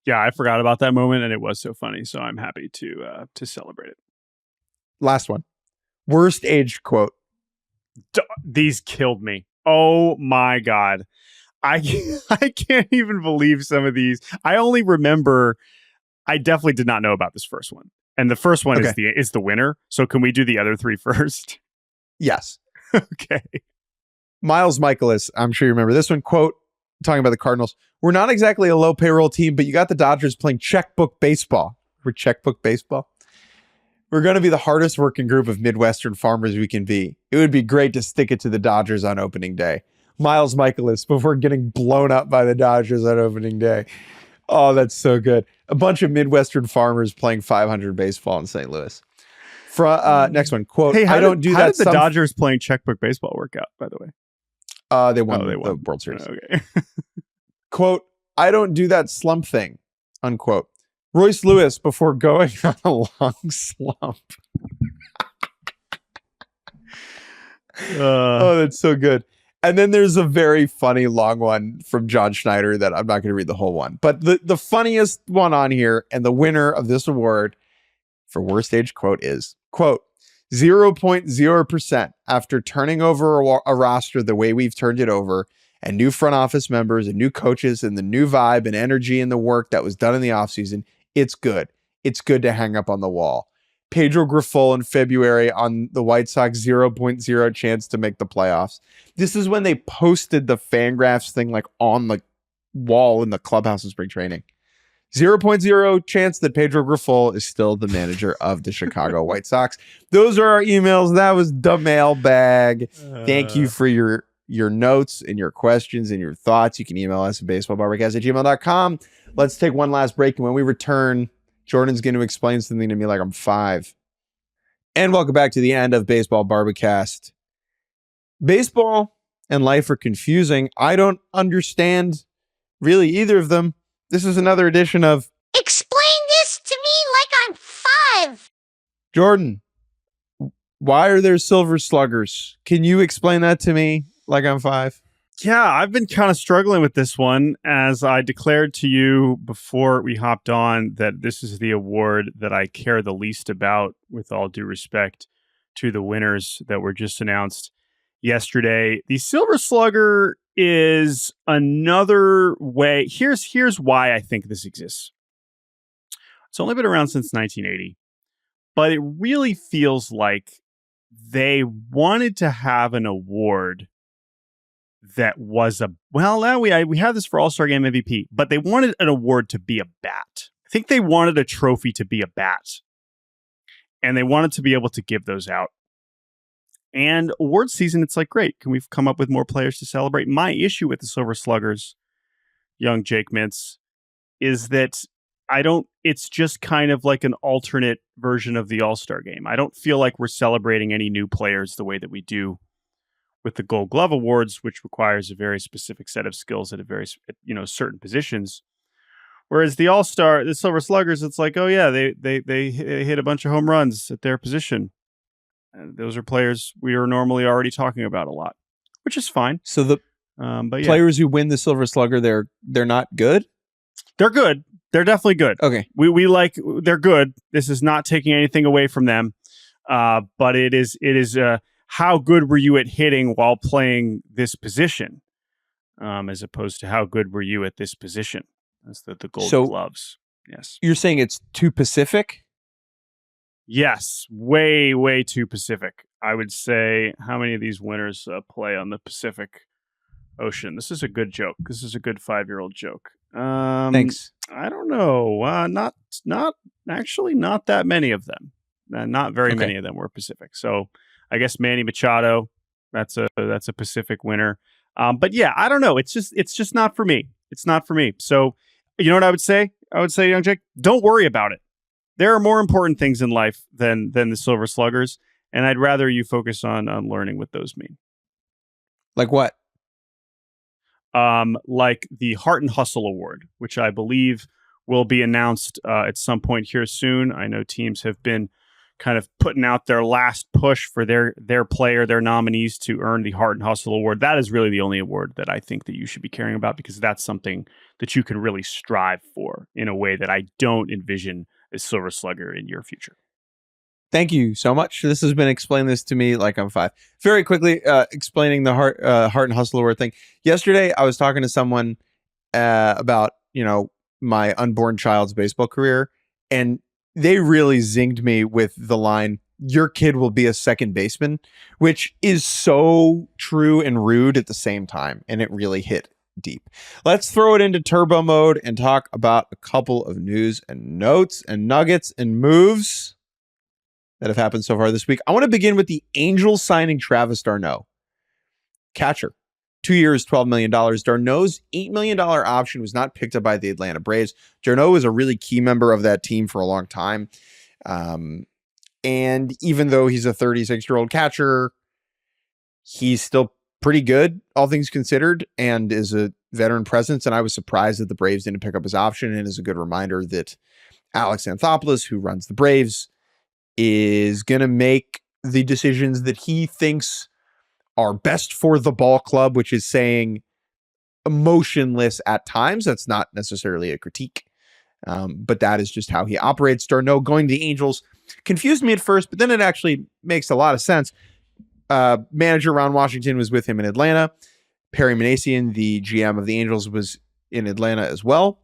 Yeah, I forgot about that moment, and it was so funny. So I'm happy to celebrate it. Last one. Worst aged quote. These killed me. Oh my God. I can't even believe some of these. I only remember, I definitely did not know about this first one. And the first one is the winner. So can we do the other three first? Yes. Okay. Miles Michaelis, I'm sure you remember this one. Quote, talking about the Cardinals. We're not exactly a low payroll team, but you got the Dodgers playing checkbook baseball. We're checkbook baseball. We're going to be the hardest working group of Midwestern farmers we can be. It would be great to stick it to the Dodgers on opening day. Miles Michaelis before getting blown up by the Dodgers on opening day. Oh, that's so good. A bunch of Midwestern farmers playing 500 baseball in St. Louis. Next one. Quote, hey, how did the Dodgers playing checkbook baseball work out, by the way? They won the World Series. Okay. Quote, I don't do that slump thing. Unquote. Royce Lewis before going on a long slump. Oh, that's so good. And then there's a very funny long one from John Schneider that I'm not going to read the whole one. But the funniest one on here and the winner of this award for worst age quote is, quote, 0.0% after turning over a roster the way we've turned it over and new front office members and new coaches and the new vibe and energy and the work that was done in the offseason. It's good. It's good to hang up on the wall. Pedro Grifol in February on the White Sox 0.0 chance to make the playoffs. This is when they posted the Fangraphs thing like on the wall in the clubhouse in spring training. 0.0 chance that Pedro Grifol is still the manager of the Chicago White Sox. Those are our emails. That was the mailbag. Thank you for your notes and your questions and your thoughts. You can email us at baseballbarbacast@gmail.com. Let's take one last break. And when we return, Jordan's going to explain something to me like I'm 5. And welcome back to the end of Baseball Barbacast. Baseball and life are confusing. I don't understand really either of them. This is another edition of Explain this to me like I'm 5. Jordan, why are there silver sluggers? Can you explain that to me like I'm 5? Yeah, I've been kind of struggling with this one, as I declared to you before we hopped on that this is the award that I care the least about, with all due respect to the winners that were just announced yesterday. The Silver Slugger is another way. Here's why I think this exists. It's only been around since 1980, but it really feels like they wanted to have an award that was now we have this for All-Star Game MVP, but they wanted an award to be a bat. I think they wanted a trophy to be a bat, and they wanted to be able to give those out. And award season, it's like, great. Can we come up with more players to celebrate? My issue with the Silver Sluggers, young Jake Mintz, is that it's just kind of like an alternate version of the All-Star Game. I don't feel like we're celebrating any new players the way that we do with the Gold Glove Awards, which requires a very specific set of skills at certain positions. Whereas the Silver Sluggers, it's like, oh yeah, they hit a bunch of home runs at their position. And those are players we are normally already talking about a lot, which is fine. So the but players who win the Silver Slugger, they're not good? They're good. They're definitely good. Okay. They're good. This is not taking anything away from them. But it is how good were you at hitting while playing this position, as opposed to how good were you at this position? That's the Gold Gloves. Yes. You're saying it's too Pacific? Yes. Way, way too Pacific. I would say, how many of these winners play on the Pacific Ocean? This is a good joke. This is a good 5-year-old joke. Thanks. I don't know. Not that many of them. Not very many of them were Pacific. So I guess Manny Machado, that's a Pacific winner. But yeah, I don't know. It's just not for me. It's not for me. So you know what I would say? I would say, young Jake, don't worry about it. There are more important things in life than the Silver Sluggers, and I'd rather you focus on learning what those mean. Like what? Like the Heart and Hustle Award, which I believe will be announced at some point here soon. I know teams have been kind of putting out their last push for their player, their nominees to earn the Heart and Hustle Award. That is really the only award that I think that you should be caring about, because that's something that you can really strive for in a way that I don't envision a Silver Slugger in your future. Thank you so much. This has been explain this to me like I'm 5. Very quickly, explaining the Heart and Hustle Award thing. Yesterday, I was talking to someone about, my unborn child's baseball career, and they really zinged me with the line, "Your kid will be a second baseman," which is so true and rude at the same time, and it really hit deep. Let's throw it into turbo mode and talk about a couple of news and notes and nuggets and moves that have happened so far this week. I want to begin with the Angels signing Travis d'Arnaud, catcher. 2 years, $12 million. d'Arnaud's $8 million option was not picked up by the Atlanta Braves. d'Arnaud was a really key member of that team for a long time. And even though he's a 36-year-old catcher, he's still pretty good, all things considered, and is a veteran presence. And I was surprised that the Braves didn't pick up his option, and is a good reminder that Alex Anthopoulos, who runs the Braves, is going to make the decisions that he thinks are best for the ball club, which is saying emotionless at times. That's not necessarily a critique, but that is just how he operates. d'Arnaud going to the Angels confused me at first, but then it actually makes a lot of sense. Manager Ron Washington was with him in Atlanta. Perry Minasian, the GM of the Angels, was in Atlanta as well.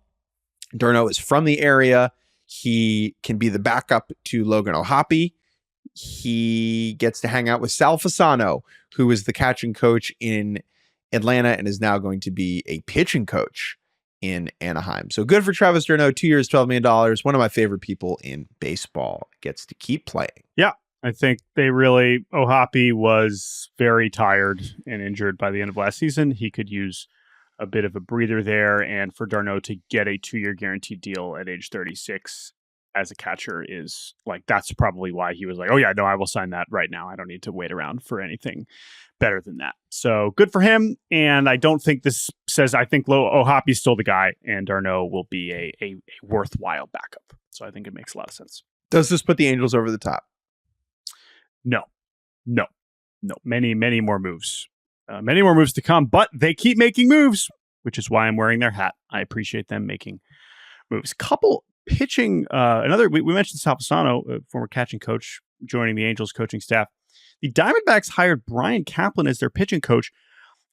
d'Arnaud is from the area. He can be the backup to Logan O'Hoppe. He gets to hang out with Sal Fasano, who is the catching coach in Atlanta and is now going to be a pitching coach in Anaheim. So good for Travis d'Arnaud. 2 years, $12 million. One of my favorite people in baseball. Gets to keep playing. Yeah, I think O'Hoppe was very tired and injured by the end of last season. He could use a bit of a breather there. And for d'Arnaud to get a 2-year guaranteed deal at age 36 as a catcher is that's probably why he was like, oh yeah, no, I will sign that right now. I don't need to wait around for anything better than that. So good for him. And I don't think this says, I think O'Hoppe's still the guy, and d'Arnaud will be a worthwhile backup. So I think it makes a lot of sense. Does this put the Angels over the top? No. Many more moves. Many more moves to come, but they keep making moves, which is why I'm wearing their hat. I appreciate them making moves. Couple pitching, we mentioned Sal Fasano, former catching coach, joining the Angels coaching staff. The Diamondbacks hired Brian Kaplan as their pitching coach.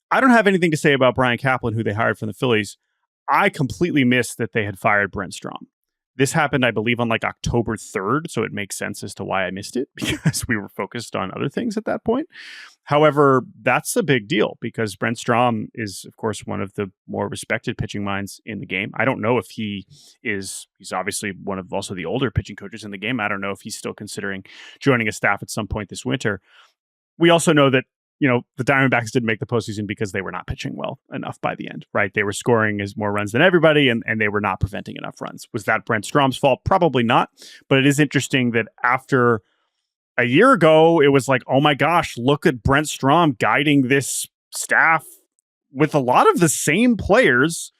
I don't have anything to say about Brian Kaplan, who they hired from the Phillies. I completely missed that they had fired Brent Strom. This happened, I believe, on October 3rd, so it makes sense as to why I missed it, because we were focused on other things at that point. However, that's a big deal, because Brent Strom is, of course, one of the more respected pitching minds in the game. I don't know if he's obviously one of also the older pitching coaches in the game. I don't know if he's still considering joining a staff at some point this winter. We also know that the Diamondbacks didn't make the postseason because they were not pitching well enough by the end, right? They were scoring more runs than everybody, and they were not preventing enough runs. Was that Brent Strom's fault? Probably not. But it is interesting that after a year ago, it was like, oh my gosh, look at Brent Strom guiding this staff with a lot of the same players,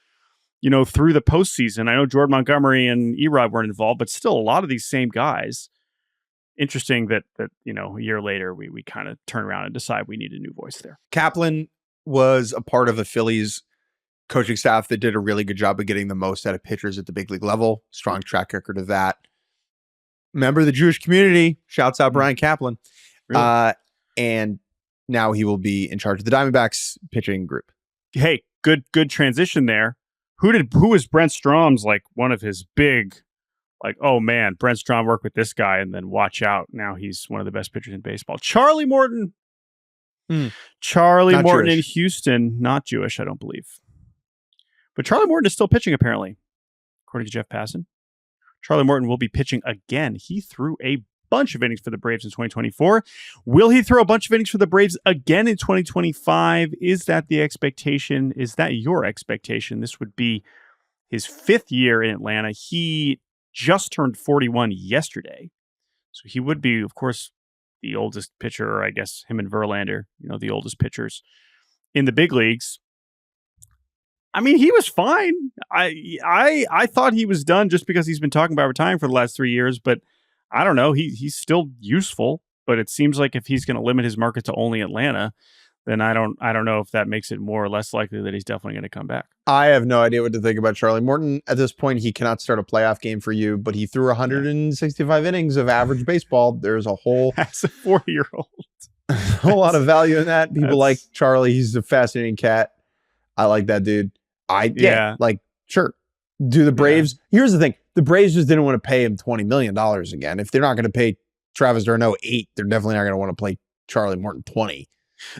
through the postseason. I know Jordan Montgomery and Erod weren't involved, but still a lot of these same guys. Interesting that a year later we kind of turn around and decide we need a new voice there. Kaplan was a part of a Phillies coaching staff that did a really good job of getting the most out of pitchers at the big league level. Strong track record of that. Member of the Jewish community. Shouts out Brian Kaplan. Really? And now he will be in charge of the Diamondbacks pitching group. Hey, good transition there. Who was Brent Strom's one of his big, oh man, Brent Strom worked with this guy, and then watch out, now he's one of the best pitchers in baseball. Charlie Morton. Charlie Not Morton Jewish. in Houston, not Jewish, I don't believe. But Charlie Morton is still pitching, apparently, according to Jeff Passan. Charlie Morton will be pitching again. He threw a bunch of innings for the Braves in 2024. Will he throw a bunch of innings for the Braves again in 2025? Is that the expectation? Is that your expectation? This would be his 5th year in Atlanta. He just turned 41 yesterday. So he would be, of course, the oldest pitcher, or I guess him and Verlander, the oldest pitchers in the big leagues. I mean, he was fine. I thought he was done just because he's been talking about retiring for the last 3 years, but I don't know. He's still useful, but it seems like if he's going to limit his market to only Atlanta, then I don't know if that makes it more or less likely that he's definitely going to come back. I have no idea what to think about Charlie Morton. At this point, he cannot start a playoff game for you, but he threw 165 innings of average baseball. There's a whole As a 4-year-old. whole lot of value in that. People like Charlie. He's a fascinating cat. I like that dude. Like, sure. Do the Braves. Here's the thing. The Braves just didn't want to pay him $20 million again. If they're not going to pay Travis d'Arnaud 8, they're definitely not going to want to play Charlie Morton 20.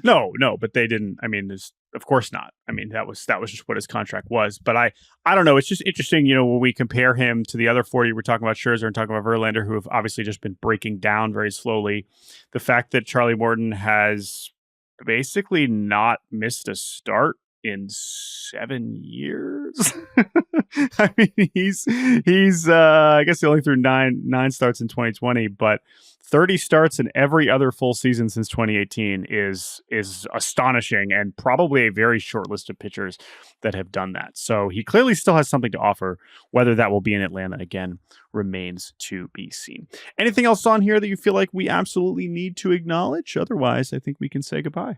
No, but they didn't. I mean, of course not. I mean, that was just what his contract was. But I don't know. It's just interesting, when we compare him to the other 40, we're talking about Scherzer and talking about Verlander, who have obviously just been breaking down very slowly. The fact that Charlie Morton has basically not missed a start in 7 years. I mean, he's I guess he only threw nine starts in 2020, but 30 starts in every other full season since 2018 is astonishing, and probably a very short list of pitchers that have done that. So he clearly still has something to offer. Whether that will be in Atlanta again remains to be seen. Anything else on here that you feel like we absolutely need to acknowledge? Otherwise, I think we can say goodbye.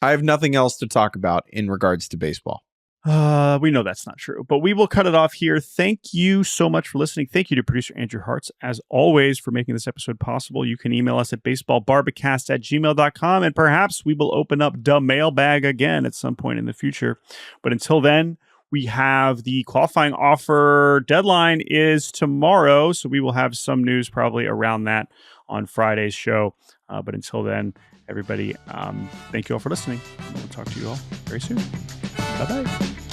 I have nothing else to talk about in regards to baseball. We know that's not true, but we will cut it off here. Thank you so much for listening. Thank you to producer Andrew Hartz, as always, for making this episode possible. You can email us at baseballbarbacast@gmail.com, and perhaps we will open up the mailbag again at some point in the future. But until then, we have the qualifying offer deadline is tomorrow, so we will have some news probably around that on Friday's show. But until then, everybody, thank you all for listening. We'll talk to you all very soon. Bye-bye.